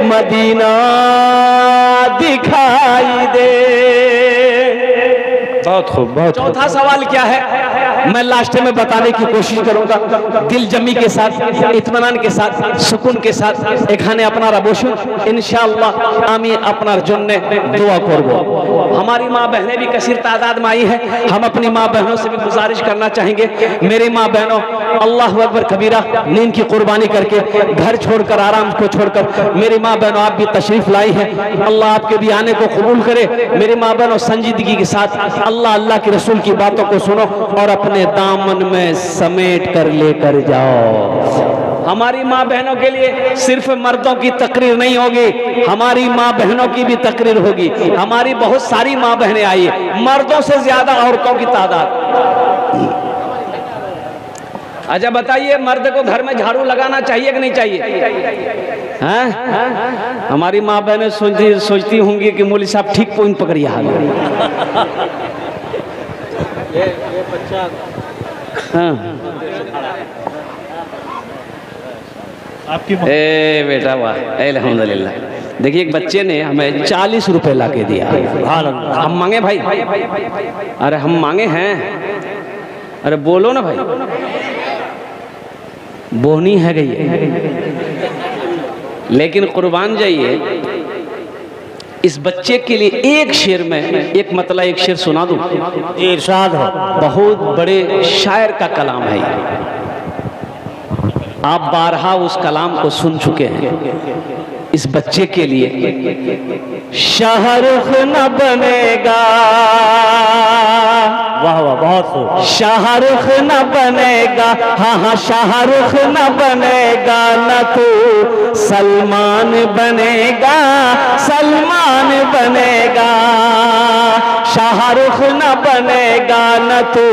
मदीना दिखाई दे। बहुत खूब, बहुत खूब। चौथा सवाल क्या है, मैं लास्ट में बताने की कोशिश करूंगा, दिल जमी के साथ, इत्मीनान के साथ, सुकून के साथ। एखाने अपना बसुन इंशाअल्लाह आमी अपनार जन्ने दुआ करब। हमारी माँ बहनें भी कसीर तादाद में आई हैं, हम अपनी माँ बहनों से भी गुजारिश करना चाहेंगे, मेरी माँ बहनों अल्लाह अकबर कबीरा, नींद की कुर्बानी करके घर छोड़कर, आराम को छोड़कर मेरी माँ बहनों आप भी तशरीफ लाई हैं, अल्लाह आपके भी आने को कबूल करे। मेरी माँ बहनों संजीदगी के साथ अल्लाह के रसूल की बातों को सुनो और अपने दामन में समेट कर लेकर जाओ। हमारी माँ बहनों के लिए सिर्फ मर्दों की तकरीर नहीं होगी, हमारी माँ बहनों की भी तकरीर होगी। हमारी बहुत सारी माँ बहनें आई है, मर्दों से ज्यादा औरतों की तादाद। अच्छा बताइए, मर्द को घर में झाड़ू लगाना चाहिए कि नहीं चाहिए? हाँ? हमारी माँ बहनें सोचती होंगी कि मौलवी साहब ठीक पॉइंट पकड़िए। ये बच्चा हाँ। आपकी ए बेटा वाह, अल्हम्दुलिल्लाह। देखिए एक बच्चे ने हमें 40 रुपए ला के दिया। हम मांगे भाई? अरे हम मांगे हैं? अरे बोलो ना भाई, बोहनी है गई। लेकिन कुर्बान जाइए, इस बच्चे के लिए एक शेर में एक मतलब एक शेर सुना दूं। इरशाद हो। बहुत बड़े शायर का कलाम है ये। आप बारहा उस कलाम को सुन चुके हैं। इस बच्चे के लिए शाहरुख न बनेगा, वाह वाह, बहुत खूब। शाहरुख न बनेगा, हाँ हाँ शाहरुख न बनेगा, न तू सलमान बनेगा, सलमान बनेगा। शाहरुख न बनेगा, न तू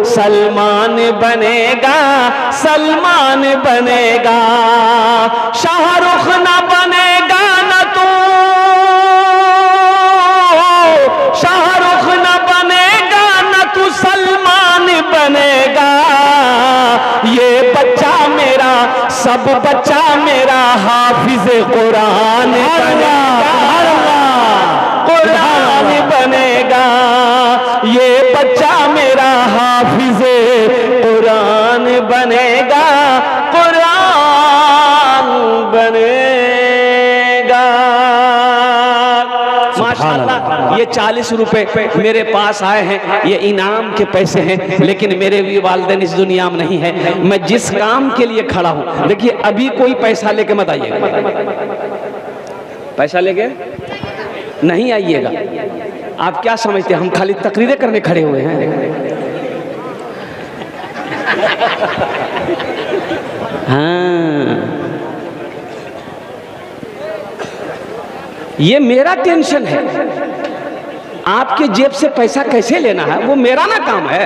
सलमान बनेगा, सलमान बनेगा। शाहरुख न बनेगा, न तू शाहरुख न बनेगा, न तू सलमान बनेगा। ये बच्चा मेरा, सब बच्चा मेरा हाफिज कुरान बनेगा, कुरान बनेगा। ये बच्चा मेरा हाफिज कुरान बनेगा, कुरान बनेगा। माशाअल्लाह, ये 40 रुपए मेरे पास आए हैं, ये इनाम के पैसे हैं, लेकिन मेरे भी वालिदैन इस दुनिया में नहीं है। मैं जिस काम के लिए खड़ा हूं, देखिए अभी कोई पैसा लेके मत आइएगा, पैसा लेके नहीं आइएगा। आप क्या समझते हैं हम खाली तकरीरें करने खड़े हुए हैं? हाँ, ये मेरा टेंशन है। आपके जेब से पैसा कैसे लेना है वो मेरा ना काम है।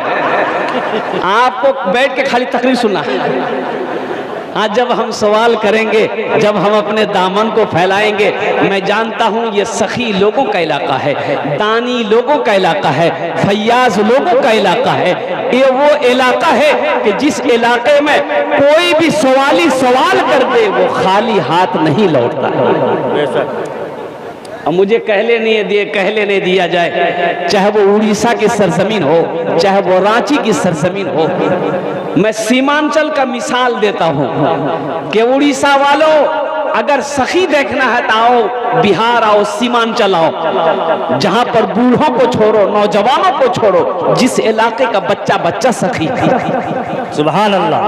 आपको बैठ के खाली तकरीर सुनना है। आज जब हम सवाल करेंगे, जब हम अपने दामन को फैलाएंगे, मैं जानता हूं ये सखी लोगों का इलाका है, दानी लोगों का इलाका है, फैयाज लोगों का इलाका है। ये वो इलाका है कि जिस इलाके में कोई भी सवाली सवाल कर दे वो खाली हाथ नहीं लौटता है। अब मुझे कहले नहीं दिया जाए, चाहे वो उड़ीसा की सरजमीन हो, चाहे वो रांची की सरजमीन हो। मैं सीमांचल का मिसाल देता हूं कि उड़ीसा वालों, अगर सखी देखना है तो आओ बिहार, आओ सीमांचल आओ, जहां पर बूढ़ों को छोड़ो, नौजवानों को छोड़ो, जिस इलाके का बच्चा बच्चा सखी थी। सुभान अल्लाह।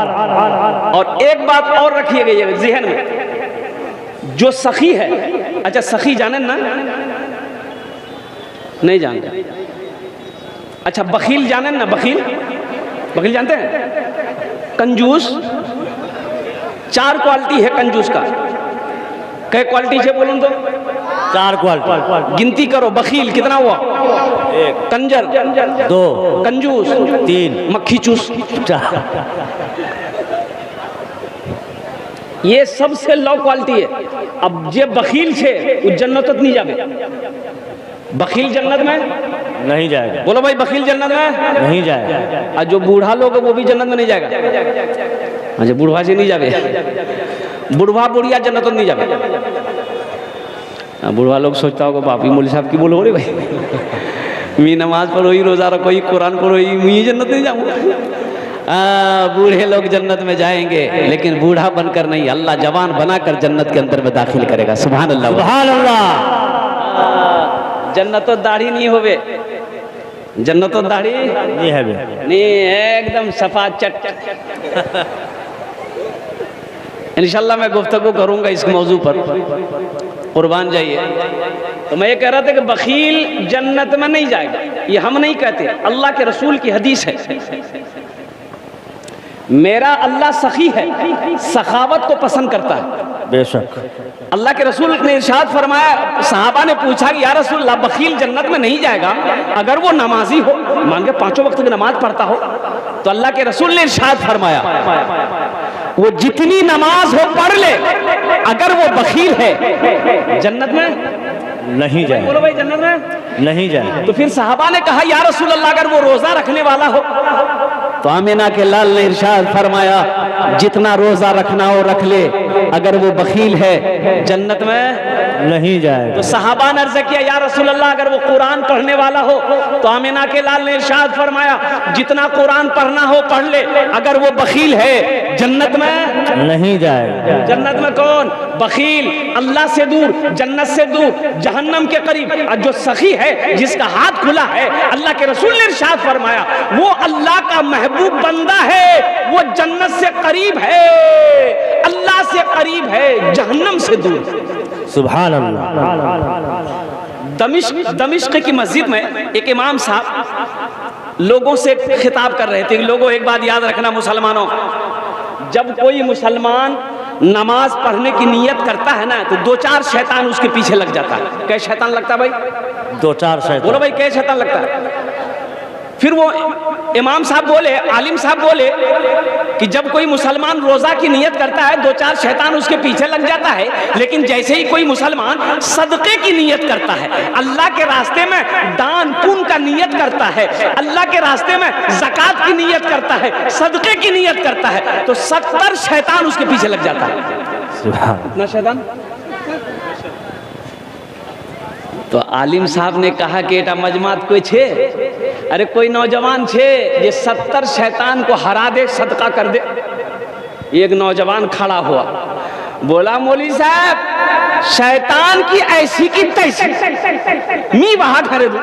और एक बात और रखिएगा ज़हन में, जो सखी है, अच्छा सखी जाने ना? नहीं जानते? अच्छा बखील जाने ना? बखील, बखील जानते हैं? कंजूस, 4 क्वालिटी है कंजूस का। कई क्वालिटी से बोलूं तो 4 क्वालिटी गिनती करो। बखील कितना हुआ? 1, कंजर 2, कंजूस 3, मक्खी चूस 4। ये सबसे लो क्वालिटी है। अब जे बखील छे वो जन्नत नहीं जावे। बखील जन्नत में नहीं जाएगा। बोलो भाई, बखील जन्नत में नहीं जाएगा। और जो बूढ़ा लोग है वो भी जन्नत में नहीं जाएगा। अच्छा, बूढ़वा से नहीं जावे, बुढ़वा बुढ़िया जन्नत नहीं जावे। बुढ़वा लोग सोचता होगा बाप ही मौलवी साहब की बोलो रे भाई, मी नमाज पढ़ो ही, रोजा रखो ही, कुरान पढ़ो ही, मैं जन्नत नहीं जाऊंगा। बूढ़े लोग जन्नत में जाएंगे, लेकिन बूढ़ा बनकर नहीं, अल्लाह जवान बनाकर जन्नत के अंदर में दाखिल करेगा। सुभान अल्लाह, सुभान अल्लाह। जन्नत तो दाढ़ी नहीं होवे, जन्नत तो दाढ़ी नहीं है नहीं, एकदम सफा चट। इंशाल्लाह मैं गुफ्तगू करूंगा इस मौजू पर, कुर्बान जाइए। तो मैं ये कह रहा था कि बखील जन्नत में नहीं जाएगा, ये हम नहीं कहते, अल्लाह के रसूल की हदीस है। मेरा अल्लाह सखी है, सखावत को पसंद करता है। बेशक। अल्लाह के रसूल ने इरशाद फरमाया, सहाबा ने पूछा कि या रसूल अल्लाह, बखील जन्नत में नहीं जाएगा अगर वो नमाजी हो, मान के 5 वक्त की नमाज पढ़ता हो? तो अल्लाह के रसूल ने इरशाद फरमाया, वो जितनी नमाज हो पढ़ ले, अगर वो बखील है जन्नत में नहीं जाए। बोलो भाई, जन्नत में नहीं जाए। तो फिर सहाबा ने कहा, या रसूल अल्लाह, अगर वो रोजा रखने वाला हो? तो आमिना के लाल ने इरशाद फरमाया, जितना रोजा रखना हो रख ले, अगर वो बखील है जन्नत में नहीं जाए। तो सहाबा ने अर्ज किया, या रसूल अल्लाह, अगर वो कुरान पढ़ने वाला हो? तो आमिना के लाल ने इरशाद फरमाया, जितना कुरान पढ़ना हो पढ़ ले, अगर वो बखील है जन्नत में नहीं जाए। जन्नत में कौन? बखील, अल्लाह से दूर, जन्नत से दूर, जहन्नम के करीब। और जो सखी है, जिसका हाथ खुला है, अल्लाह के रसूल ने इरशाद फरमाया, वो अल्लाह का महबूब बंदा है, वो जन्नत से करीब है, अल्लाह से करीब है, जहन्नम से दूर। सुभान अल्लाह। दमिश्क की मस्जिद में एक इमाम साहब लोगों से खिताब कर रहे थे। लोगों, एक बात याद रखना मुसलमानों, जब कोई मुसलमान नमाज पढ़ने की नियत करता है ना, तो 2-4 शैतान उसके पीछे लग जाता है। कै शैतान लगता है भाई? 2-4 शैतान। बोलो भाई, कै शैतान लगता है? फिर वो इमाम साहब बोले, आलिम साहब बोले कि जब कोई मुसलमान रोजा की नियत करता है, 2-4 शैतान उसके पीछे लग जाता है, लेकिन जैसे ही कोई मुसलमान सदके की नियत करता है, अल्लाह के रास्ते में दान पुण्य का नियत करता है, अल्लाह के रास्ते में ज़कात की नियत करता है, सदके की नियत करता है, तो 70 शैतान उसके पीछे लग जाता है। कितना शैतान? तो आलिम साहब ने कहा कि एटा मजमात कोई छे, अरे कोई नौजवान छे ये 70 शैतान को हरा दे, सदका कर दे। एक नौजवान खड़ा हुआ, बोला, मौलवी साहब, शैतान की ऐसी की तैसी मी वहां घरे दो।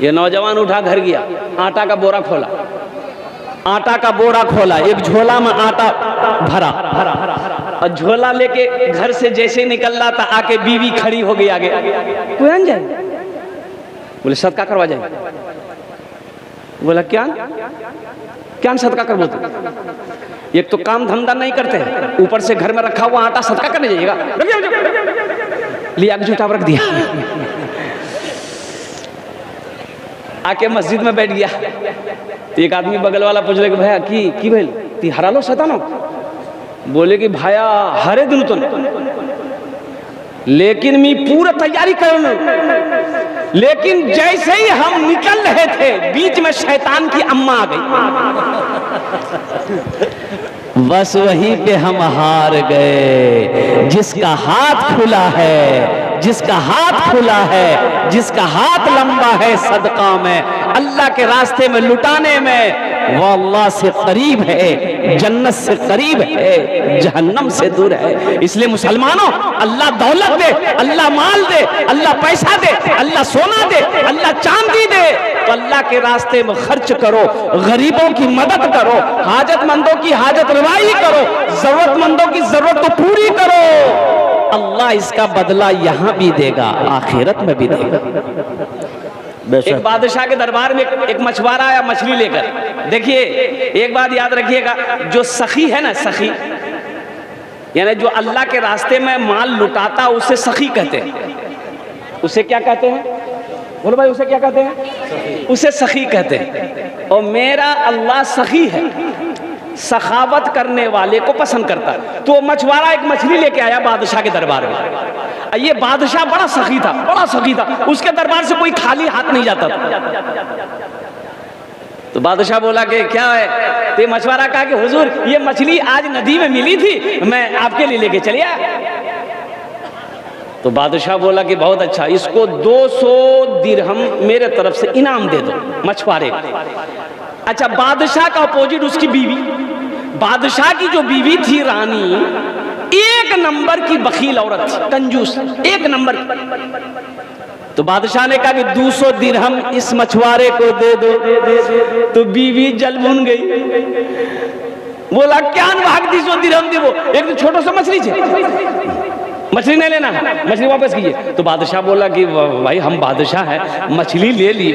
ये नौजवान उठा घर गया, आटा का बोरा खोला, आटा का बोरा खोला, एक झोला में आटा भरा, और झोला लेके घर से जैसे निकल रहा था, आके बीवी खड़ी हो गई आगे, तू आन जाए? बोले सदका करवा जाए। बोला क्या क्या सदका करवा? एक तो काम धंधा नहीं करते हैं, ऊपर से घर में रखा हुआ आटा सदका करने जाइएगा? लिया के जूठा रख दिया, आके मस्जिद में बैठ गया। तो एक आदमी बगल वाला पूछ रहे कि भैया की भेल ती हरा लो शैतानो? बोले कि भाया हरे दिन तो लेकिन मैं पूरा तैयारी कर लूं, लेकिन जैसे ही हम निकल रहे थे, बीच में शैतान की अम्मा आ गई, बस वहीं पे हम हार गए। जिसका हाथ खुला है, जिसका हाथ खुला है, जिसका हाथ लंबा है सदका में, अल्लाह के रास्ते में लुटाने में, वो अल्लाह से करीब है, जन्नत से करीब है, जहन्नम से दूर है। इसलिए मुसलमानों, अल्लाह दौलत दे, अल्लाह माल दे, अल्लाह पैसा दे, अल्लाह सोना दे, अल्लाह चांदी दे, तो अल्लाह के रास्ते में खर्च करो, गरीबों की मदद करो, हाजतमंदों की हाजत रवाई करो, जरूरतमंदों की जरूरत को पूरी करो। अल्लाह इसका बदला यहाँ भी देगा, आखिरत में भी देगा। एक बादशाह के दरबार में एक मछुआरा आया मछली लेकर। देखिए, एक बात याद रखिएगा, जो सखी है ना, सखी यानी जो अल्लाह के रास्ते में माल लुटाता, उसे सखी कहते हैं। उसे क्या कहते हैं? बोलो भाई, उसे क्या कहते हैं? उसे सखी कहते हैं। और मेरा अल्लाह सखी है, सखावत करने वाले को पसंद करता है। तो मछुआरा एक मछली लेके आया बादशाह के दरबार में। ये बादशाह बड़ा सखी था, बड़ा सखी था, उसके दरबार से कोई खाली हाथ नहीं जाता था। तो बादशाह बोला कि क्या है? तो मछुआरा कहा कि हुजूर, ये मछली आज नदी में मिली थी, मैं आपके लिए लेके चलिए। तो बादशाह बोला कि बहुत अच्छा, इसको 200 दिरहम मेरे तरफ से इनाम दे दो मछुआरे। अच्छा, बादशाह का अपोजिट उसकी बीवी, बादशाह की जो बीवी थी रानी, 1 नंबर की बखील औरत थी, कंजूस, 1 नंबर। तो बादशाह ने कहा कि 200 दिरहम इस मछुआरे को दे दो। तो बीवी जल भुन गई, बोला क्या भाग 200 दिरहम देवो, एक तो छोटो सा मछली छे। मछली नहीं लेना है, मछली वापस कीजिए। तो बादशाह बोला कि भाई हम बादशाह हैं, मछली ले लिए,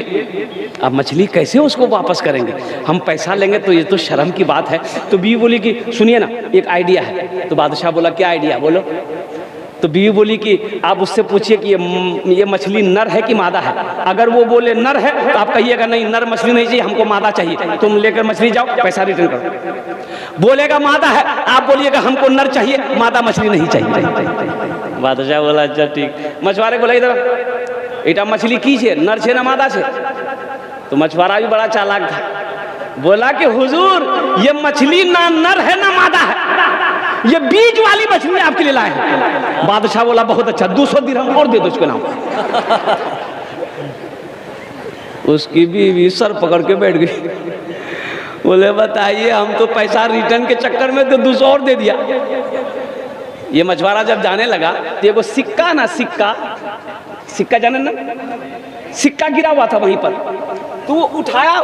अब मछली कैसे उसको वापस करेंगे, हम पैसा लेंगे तो ये तो शर्म की बात है। तो बीवी बोली कि सुनिए ना, एक आइडिया है। तो बादशाह बोला क्या आइडिया, बोलो। तो बीवी बोली कि आप उससे पूछिए कि ये मछली नर है कि मादा है। अगर वो बोले नर है तो आप कहिएगा नहीं नर मछली नहीं चाहिए, हमको मादा चाहिए, तुम लेकर मछली जाओ, पैसा रिटर्न करो। बोलेगा मादा है, आप बोलिएगा हमको नर चाहिए, मादा मछली नहीं चाहिए। बादशाह बोला अच्छा ठीक। मछुआरे बोला इधर इटा मछली की छे, नर छे ना मादा छे। तो मछुआरा भी बड़ा चालाक था, बोला कि हुजूर ये मछली ना नर है ना मादा है, ये बीज वाली मछली आपके लिए लाए हैं। बादशाह बोला बहुत अच्छा, 200 दिरहम और दे दो उसके नाम। उसकी बीवी सर पकड़ के बैठ गई, बोले बताइए हम तो पैसा रिटर्न के चक्कर में तो 200 और दे दिया। ये मछुआरा जब जाने लगा तो ये सिक्का ना सिक्का जाने ना, सिक्का गिरा हुआ था वहीं पर, तो वो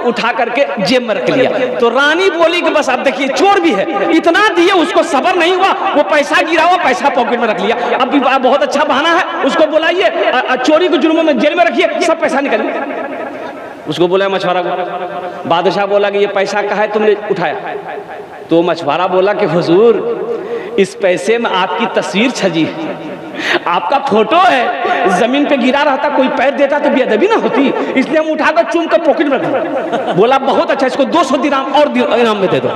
उठा करके जेब में रख लिया। तो रानी बोली कि बस आप देखिए चोर भी है, इतना दिए उसको सबर नहीं हुआ, वो पैसा गिरा हुआ, पैसा पॉकेट में रख लिया। अब भी बहुत अच्छा बहाना है, उसको बुलाइए, चोरी के जुर्म में जेल में रखिए, सब पैसा निकल गया। उसको बोला मछुआरा को। बादशाह बोला कि ये पैसा कहाँ है तुमने उठाया। तो मछुआरा बोला कि हुजूर इस पैसे में आपकी तस्वीर छजी है, आपका फोटो है, जमीन पे गिरा रहता कोई पैर देता तो बेअदबी ना होती, इसलिए हम उठाकर चूम कर पॉकेट में रख। बोला बहुत अच्छा, इसको 200 दिरहम और इनाम में दे दो।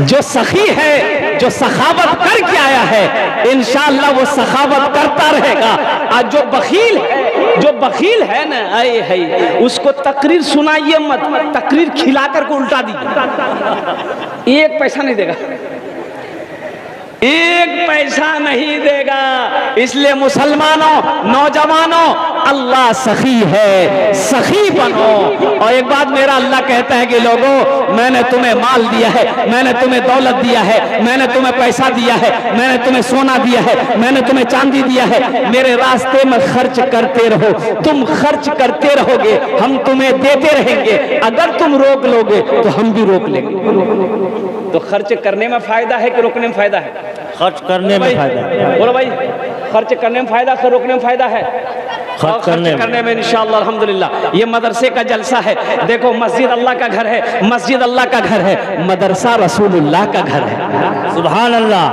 जो सखी है, जो सखावत करके आया है, इंशाअल्लाह वो सखावत करता रहेगा। और जो बखील है ना, आए है उसको तकरीर सुनाइए मत, तकरीर खिला करके उल्टा दीजिए, एक पैसा नहीं देगा, एक पैसा नहीं देगा। इसलिए मुसलमानों, नौजवानों, अल्लाह सखी है, सखी बनो। और एक बात मेरा अल्लाह कहता है कि लोगों मैंने तुम्हें माल दिया है, मैंने तुम्हें दौलत दिया है, मैंने तुम्हें पैसा दिया है, मैंने तुम्हें सोना दिया है, मैंने तुम्हें चांदी दिया है, मेरे रास्ते में खर्च करते रहो, तुम खर्च करते रहोगे, हम तुम्हें देते रहेंगे। अगर तुम रोक लोगे तो हम भी रोक लेंगे। तो खर्च करने में फायदा है कि रोकने में फायदा है? खर्च करने में फायदा है। बोलो भाई, खर्च करने में फायदा है, रोकने में फायदा है? खर्च करने में इंशाअल्लाह अल्हम्दुलिल्लाह। ये मदरसे का जलसा है, देखो मस्जिद अल्लाह का घर है, मस्जिद अल्लाह का घर है, मदरसा रसूलुल्लाह का घर है। सुभान अल्लाह।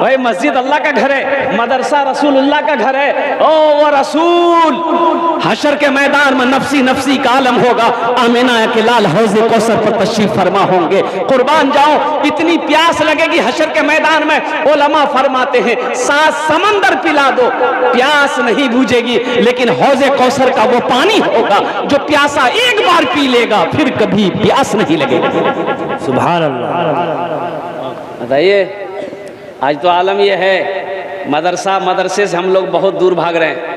भाई मस्जिद अल्लाह का घर है, मदरसा रसूलुल्लाह का घर है। ओ वो रसूल हशर के मैदान में नफसी नफसी का आलम होगा, आमिना के लाल हौज़े कौसर पर तशरीफ फरमा होंगे। कुर्बान जाओ, इतनी प्यास लगेगी हशर के मैदान में, उलमा फरमाते हैं 7 समंदर पिला दो, प्यास नहीं बुझेगी, लेकिन हौज़े कौसर का वो पानी होगा जो प्यासा एक बार पी लेगा फिर कभी प्यास नहीं लगेगी। सुभान अल्लाह। बताइए, आज तो आलम ये है, मदरसे से हम लोग बहुत दूर भाग रहे हैं।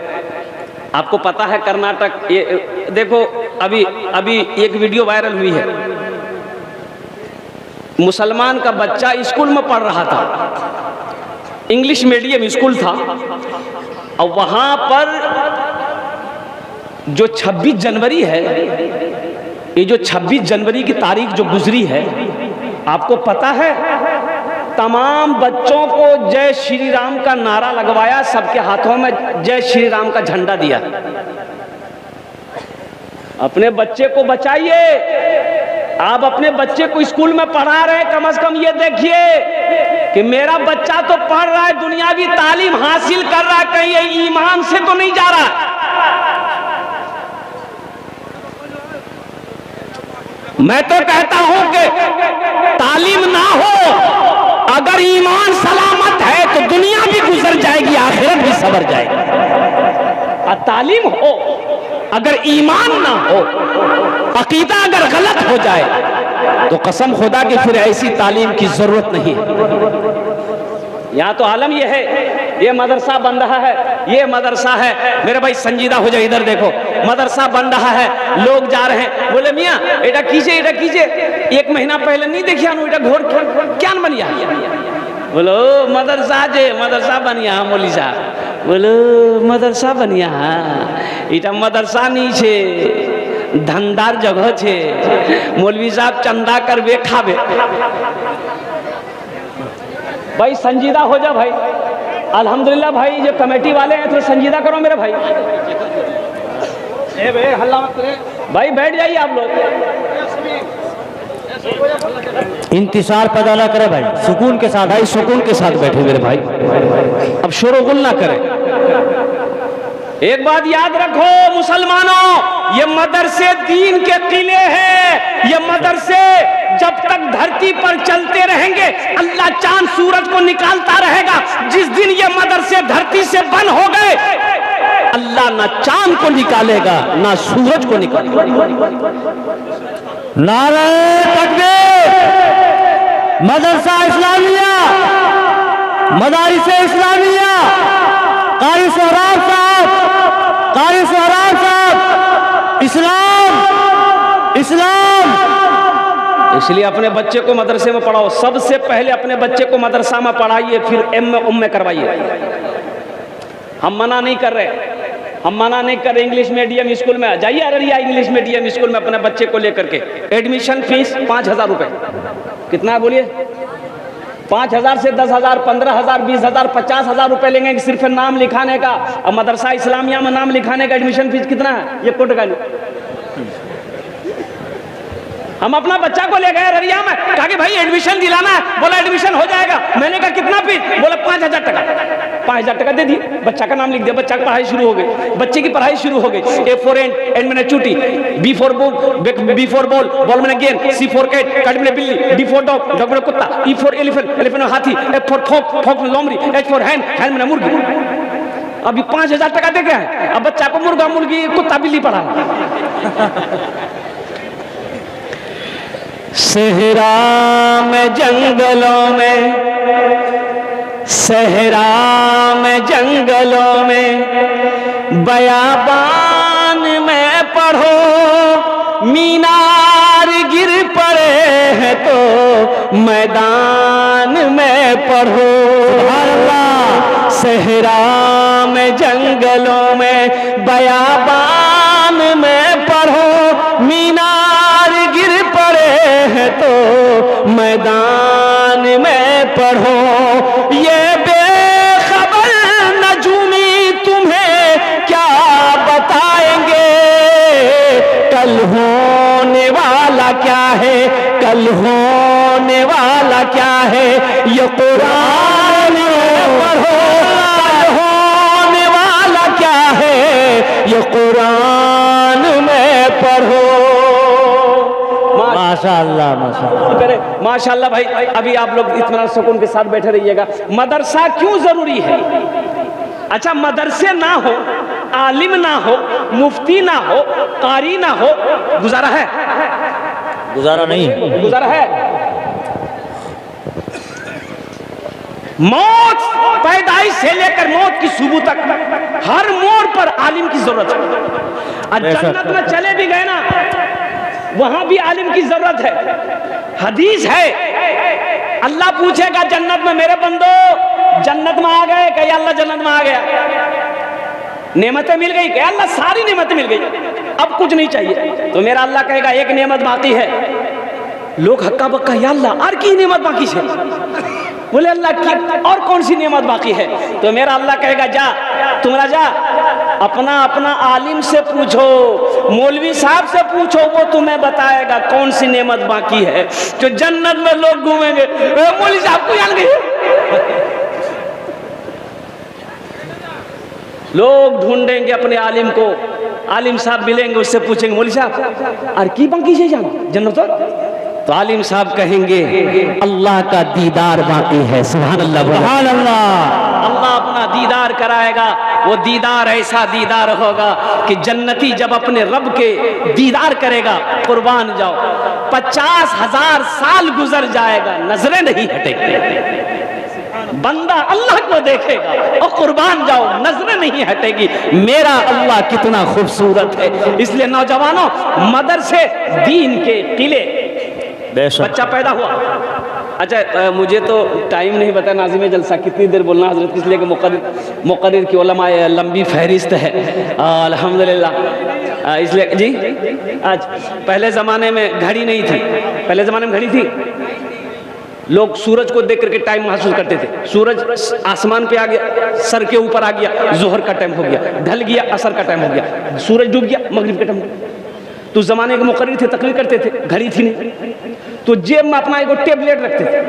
आपको पता है कर्नाटक, ये देखो अभी एक वीडियो वायरल हुई है, मुसलमान का बच्चा स्कूल में पढ़ रहा था, इंग्लिश मीडियम स्कूल था, और वहां पर जो 26 जनवरी है, ये जो 26 जनवरी की तारीख जो गुजरी है, आपको पता है तमाम बच्चों को जय श्री राम का नारा लगवाया, सबके हाथों में जय श्री राम का झंडा दिया। अपने बच्चे को बचाइए, आप अपने बच्चे को स्कूल में पढ़ा रहे, कम से कम ये देखिए कि मेरा बच्चा तो पढ़ रहा है, दुनियावी तालीम हासिल कर रहा है, कहीं ये ईमान से तो नहीं जा रहा। मैं तो कहता हूं कि तालीम ना हो, अगर ईमान सलामत है तो दुनिया भी गुजर जाएगी, आखिरत भी सवर जाएगी। और तालीम हो, अगर ईमान ना हो, अकीदा अगर गलत हो जाए तो कसम खुदा की फिर ऐसी तालीम की जरूरत नहीं है। यहाँ तो आलम ये है, ये मदरसा बन रहा है, ये मदरसा है, मेरे भाई संजीदा हो जाए, इधर देखो मदरसा बन रहा है, लोग जा रहे हैं, बोले मियाँ एटा कीजिए, 1 महीना पहले नहीं देखिए एटा घोर क्या बनिया, बोलो मदरसा बनिया, मौली साहब बोलो मदरसा बनिया, इटा मदरसा नहीं छे, धंधार जगह छे, मौलवी साहब चंदा करबे खाबे। भाई संजीदा हो जा भाई। अल्हम्दुलिल्लाह भाई, जो कमेटी वाले हैं थोड़ा संजीदा करो मेरे भाई। ए भाई हल्ला मत करे भाई, बैठ जाइए आप लोग। इंतजार पैदा ना करे भाई, सुकून के साथ भाई सुकून के साथ बैठे मेरे भाई, अब शोरगुल ना करें। एक बात याद रखो मुसलमानों, ये मदरसे दीन के किले हैं। ये मदरसे जब तक धरती पर चलते रहेंगे अल्लाह चांद सूरज को निकालता रहेगा। जिस दिन ये मदरसे धरती से बंद हो गए अल्लाह ना चांद को निकालेगा ना सूरज को निकालेगा। नारे तकबीर, मदरसा इस्लामिया, मदारिस इस्लामिया, कारी सोहराब साहब, कारी सोहराब साहब, इस्लाम इस्लाम। इसलिए अपने बच्चे को मदरसे में पढ़ाओ। सबसे पहले अपने बच्चे को मदरसा में पढ़ाइए, फिर एम में करवाइए। हम मना नहीं कर रहे, हम मना नहीं कर रहे। इंग्लिश मीडियम स्कूल में जाइए, अररिया इंग्लिश मीडियम स्कूल में अपने बच्चे को लेकर के। एडमिशन फीस 5,000 रुपए। कितना है बोलिए? 5,000 से 10,000, 15,000, 20,000, 50,000 रुपए लेंगे सिर्फ नाम लिखाने का। अब मदरसा इस्लामिया में नाम लिखाने का एडमिशन फीस कितना है? ये कोट का हम अपना बच्चा को ले गए अररिया में, कहा कि भाई एडमिशन दिलाना है। बोला एडमिशन हो जाएगा। मैंने कहा कितना फीस? बोला 5,000 टका। 5,000 टका दे दिए, बच्चा का नाम लिख दिया, बच्चा की पढ़ाई शुरू हो गई। बच्चे की पढ़ाई शुरू हो गई। A for एंड मैंने चूटी, B for बॉल, बॉल मैंने गेंद, C for कैट, कैट मैंने बिल्ली, D for डॉग, डॉग मैंने कुत्ता, E for एलिफेंट, एलिफेंट में हाथी, F for फोक, फोक में लोमड़ी, H for हैंड, हैंड मैंने मुर्गी। अभी 5,000 टका दे गए, अब बच्चा को मुर्गा मुर्गी कुत्ता बिल्ली पढ़ा। सहरा में जंगलों में, सहरा में जंगलों में, बयाबान में पढ़ो, मीनार गिर पड़े हैं तो मैदान में पढ़ो। अल्लाह, सहरा में जंगलों में, बयाबान में पढ़ो, मीनार गिर पड़े हैं तो मैदान में पढ़ो। ये बेखबर नजूमी तुम्हें क्या बताएंगे, कल होने वाला क्या है, कल होने वाला क्या है। ये कुरान पढ़ो, कल होने वाला क्या है, ये कुरान में पढ़ो। माशाअल्लाह माशाअल्लाह माशाअल्लाह भाई, अभी आप लोग इत्मीनान सुकून के साथ बैठे रहिएगा। मदरसा क्यों जरूरी है? अच्छा, मदरसे ना हो, आलिम ना हो, मुफ्ती ना हो, कारी ना हो, गुजारा है? गुजारा नहीं है, गुजारा है। मौत पैदाइश से लेकर मौत की सुबह तक हर मोड़ पर आलिम की जरूरत है। जन्नत में चले भी गए ना, वहां भी आलिम की जरूरत है। हदीस है, अल्लाह पूछेगा जन्नत में, मेरे बंदो जन्नत में आ गए? क्या अल्लाह जन्नत में आ गया? नेमतें मिल गई? क्या अल्लाह सारी नेमतें मिल गई, अब कुछ नहीं चाहिए? तो मेरा अल्लाह कहेगा एक नेमत बाकी है। लोग हक्का बक्का, या अल्लाह और की नेमत बाकी है? बोले अल्लाह की और कौन सी नेमत बाकी है? तो मेरा अल्लाह कहेगा जा, तुम्हारा जा, अपना अपना आलिम से पूछो, मौलवी साहब से पूछो, वो तुम्हें बताएगा कौन सी नेमत बाकी है। जो जन्नत में लोग घूमेंगे, मौलवी साहब को जान गए, लोग ढूंढेंगे अपने आलिम को। आलिम साहब मिलेंगे, उससे पूछेंगे मौलवी साहब और की बाकी है जान जन्नत? तो आलिम साहब कहेंगे अल्लाह का दीदार बाकी है। सुभान अल्लाह, सुभान अल्लाह। अल्लाह अपना दीदार कराएगा। वो दीदार ऐसा दीदार होगा कि जन्नती जब अपने रब के दीदार करेगा, कुर्बान जाओ 50,000 साल गुजर जाएगा, नजरें नहीं हटेगी। बंदा अल्लाह को देखेगा और कुर्बान जाओ, नजरें नहीं हटेगी। मेरा अल्लाह कितना खूबसूरत है। इसलिए नौजवानों, मदरसे दीन के किले। बच्चा पैदा हुआ, अच्छा मुझे तो टाइम नहीं पता नाज़िम जलसा कितनी देर बोलना हजरत, इसलिए कि मुक़र्रिर की उलमा लंबी फहरिस्त है अल्हम्दुलिल्लाह। इसलिए जी, आज पहले ज़माने में घड़ी नहीं थी, पहले ज़माने में घड़ी थी, लोग सूरज को देख करके टाइम महसूस करते थे। सूरज आसमान पे आ गया, सर के ऊपर आ गया, जोहर का टाइम हो गया, ढल गया, असर का टाइम हो गया, सूरज डूब गया, मगरिब का टाइम हो गया। तो जमाने के मुकर्रिर थे, तकरीर करते थे, घड़ी थी नहीं, तो जेब में अपना एक टेबलेट रखते थे,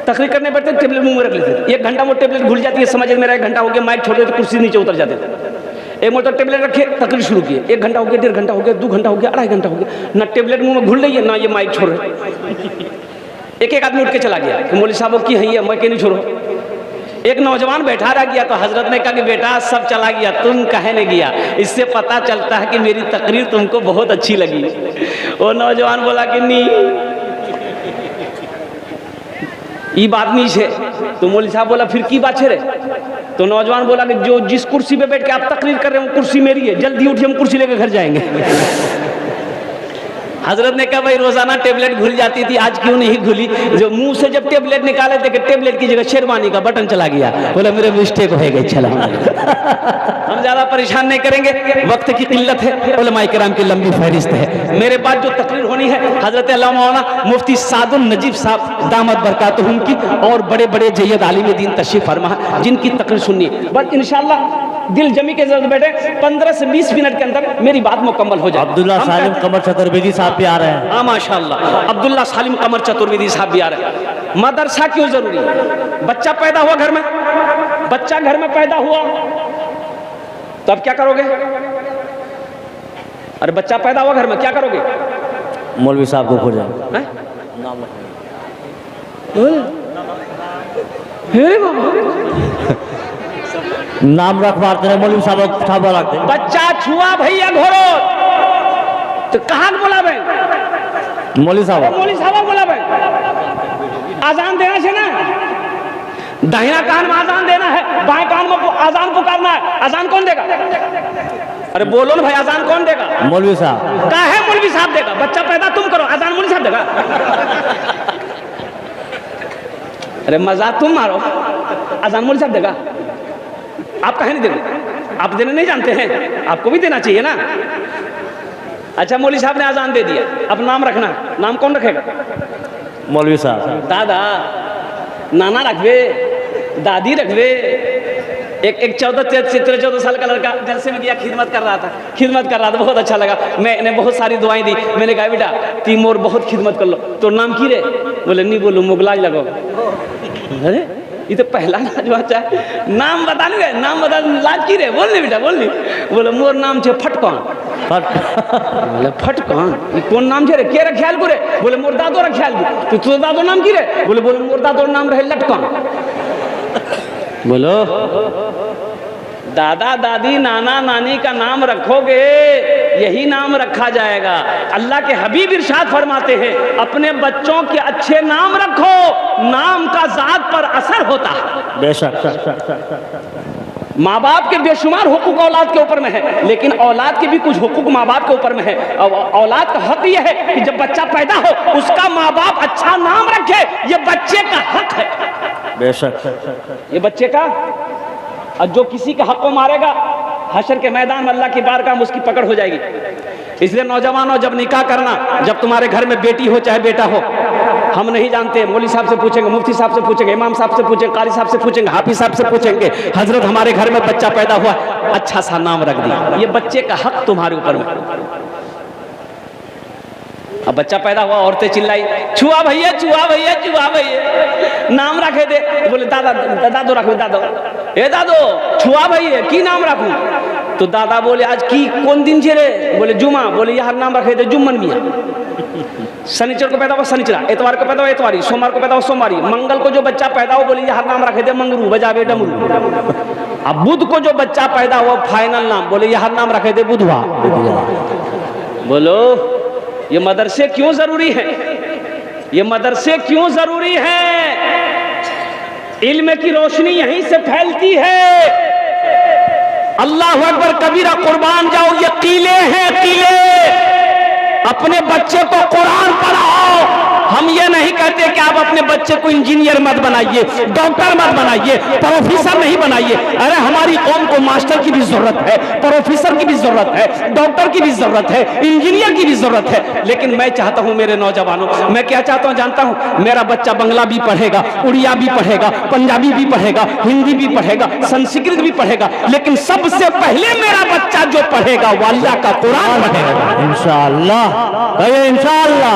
तकरीर करने बैठते टेबलेट मुंह में रख लेते थे। 1 घंटा वो टेबलेट घुल जाती है, समझ मेरा 1 घंटा हो गया, माइक छोड़ देते, कुर्सी नीचे उतर जाते थे। एक मोटर टेबलेट रखे, तकरीर शुरू किए, 1 घंटा हो गया, 1.5 घंटा हो गया, 2 घंटा हो गया, 2.5 घंटा हो गया, ना टेबलेट मुंह में घुल रही है, ना ये माइक छोड़ रहे। एक आदमी उठ के चला गया कि मौलवी साहब की है ये, मैं क्यों नहीं छोड़ो। एक नौजवान बैठा रह गया, तो हजरत ने कहा कि बेटा सब चला गया, तुम कहे नहीं गया, इससे पता चलता है कि मेरी तकरीर तुमको बहुत अच्छी लगी। वो नौजवान बोला कि नहीं ये बात नहीं है। तो मौलवी साहब बोला फिर की बात है रे। तो नौजवान बोला कि जो जिस कुर्सी पे बैठ के आप तकरीर कर रहे हो कुर्सी मेरी है, जल्दी उठिए हम कुर्सी लेकर घर जाएंगे। हजरत ने कहा भाई रोजाना टेबलेट घुल जाती थी, आज क्यों नहीं घुली। जो मुंह से जब टेबलेट निकाले थे कि टेबलेट की जगह शेरवानी का बटन चला गया। बोला मेरे मिस्टेक हो गई, चला। हम ज्यादा परेशान नहीं करेंगे, वक्त की किल्लत है, उलमाए किराम की लंबी फहरिस्त है। मेरे बाद जो तकरीर होनी है हजरत अल्लामा मौलाना मुफ्ती सादुल नजीब साहब दामद बरकातुहुम की, और बड़े बड़े जय्यद आलिम दीन तशरीफ फरमा, जिनकी तकरीर सुननी है। बस इंशाअल्लाह दिल जमी के जरूरत बैठे, 15 से 20 मिनट के अंदर मेरी बात मुकम्मल हो जाए। अब्दुल्ला सालिम कमर चतुर्वेदी साहब भी आ रहे हैं। हाँ माशाअल्लाह, अब्दुल्ला सालिम कमर चतुर्वेदी साहब भी आ रहे हैं। मदरसा क्यों जरूरी है? बच्चा पैदा हुआ घर में, बच्चा घर में पैदा हुआ तो अब क्या करोगे? अरे बच्चा पैदा हुआ घर में, क्या करोगे? मौलवी साहब को खोजा, नाम रखवाते हैं, मौलवी साहब रखते हैं। बच्चा छुआ भैया घोरो तो कहाँ बोला भाई? मौलवी साहब बोला भाई, आजान देना है ना, दाहिना कान में आजान देना है, बाएं कान में आजान पुकारना है। आजान कौन देगा? अरे बोलो ना भाई, आजान कौन देगा? मौलवी साहब। कहा है मौलवी साहब देगा? बच्चा पैदा तुम करो, आजान मौलवी साहब देगा? अरे मजाक तुम मारो, आजान मौलवी साहब देगा? आप कहे नहीं देंगे? आप देने नहीं जानते हैं, आपको भी देना चाहिए ना। अच्छा मौलवी साहब ने आजान दे दिया, अब नाम रखना है, नाम कौन रखेगा? मौलवी साहब। दादा, नाना रखवे, दादी रखवे। एक 14 साल का लड़का जलसे में गया, खिदमत कर रहा था, बहुत अच्छा लगा। मैंने बहुत सारी दुआएं दी, मैंने कहा बेटा तुम और बहुत खिदमत कर लो। तो नाम की रे? बोले नहीं बोलो, मुगलाज लगो। अरे ये तो पहला लाजवाब है, नाम बता नहीं गए, नाम बता लाज की रे, बोल नहीं बेटा बोल नहीं। बोले मोर नाम छे फटकन। बोले फटकन ये कौन नाम छे रे? के रे ख्याल करे? बोले मोर दादो रे ख्याल की। तो दादो नाम की रे? बोले मोर दादो नाम रहे लटकन। बोलो दादा दादी नाना नानी का नाम रखोगे, यही नाम रखा जाएगा। अल्लाह के हबीब इरशाद फरमाते हैं अपने बच्चों के अच्छे नाम रखो, नाम का जात पर असर होता है। बेशक माँ बाप के बेशुमार हुकूक औलाद के ऊपर में है, लेकिन औलाद के भी कुछ हुकूक माँ बाप के ऊपर में है। औलाद का हक यह है कि जब बच्चा पैदा हो उसका माँ बाप अच्छा नाम रखे, ये बच्चे का हक है। बेशक ये बच्चे का, और जो किसी का हक को मारेगा हशर के मैदान में अल्लाह की बारगाह में उसकी पकड़ हो जाएगी। इसलिए नौजवानों, जब निकाह करना, जब तुम्हारे घर में बेटी हो चाहे बेटा हो, हम नहीं जानते, मौलवी साहब से पूछेंगे, मुफ्ती साहब से पूछेंगे, इमाम साहब से पूछेंगे, कारी साहब से पूछेंगे, हाफिज साहब से पूछेंगे, हजरत हमारे घर में बच्चा पैदा हुआ, अच्छा सा नाम रख दिया। ये बच्चे का हक तुम्हारे ऊपर में। अब बच्चा पैदा हुआ, औरतें चिल्लाई छुआ भैया छुआ भैया छुआ भैया, नाम रखे दे। बोले दादा दादो रखो, दादो ए दादो छुआ भैया की नाम रखूं? तो दादा बोले आज की कौन दिन छे रे? बोले जुमा। बोले यार नाम रखे थे जुम्मन मियाँ। शनिचर को पैदा हुआ शनिचरा, एतवार को पैदा हुआ एतवारी, सोमवार को पैदा हुआ सोमवारी, मंगल को जो बच्चा पैदा हुआ बोले यार नाम रखे थे मंगरू, बजावे डमरू। अब बुध को जो बच्चा पैदा हुआ फाइनल नाम, बोले यार नाम रखे थे बुधवा। बोलो ये मदरसे क्यों जरूरी है? ये मदरसे क्यों जरूरी है? इल्म की रोशनी यहीं से फैलती है। अल्लाह अकबर कबीरा, कुर्बान जाओ, ये कीले हैं कीले। अपने बच्चे को कुरान पढ़ाओ, हम ये नहीं कहते कि आप अपने बच्चे को इंजीनियर मत बनाइए, डॉक्टर मत बनाइए, प्रोफेसर नहीं बनाइए। अरे हमारी कौम को मास्टर की भी जरूरत है, प्रोफेसर की भी जरूरत है, डॉक्टर की भी जरूरत है, इंजीनियर की भी जरूरत है। लेकिन मैं चाहता हूं मेरे नौजवानों, मैं क्या चाहता हूं जानता हूं? मेरा बच्चा बंगला भी पढ़ेगा, उड़िया भी पढ़ेगा, पंजाबी भी पढ़ेगा, हिंदी भी पढ़ेगा, संस्कृत भी पढ़ेगा, लेकिन सबसे पहले मेरा बच्चा जो पढ़ेगा वो अल्लाह का कुरान पढ़ेगा। इंशाअल्लाह, कहिए इंशाअल्लाह।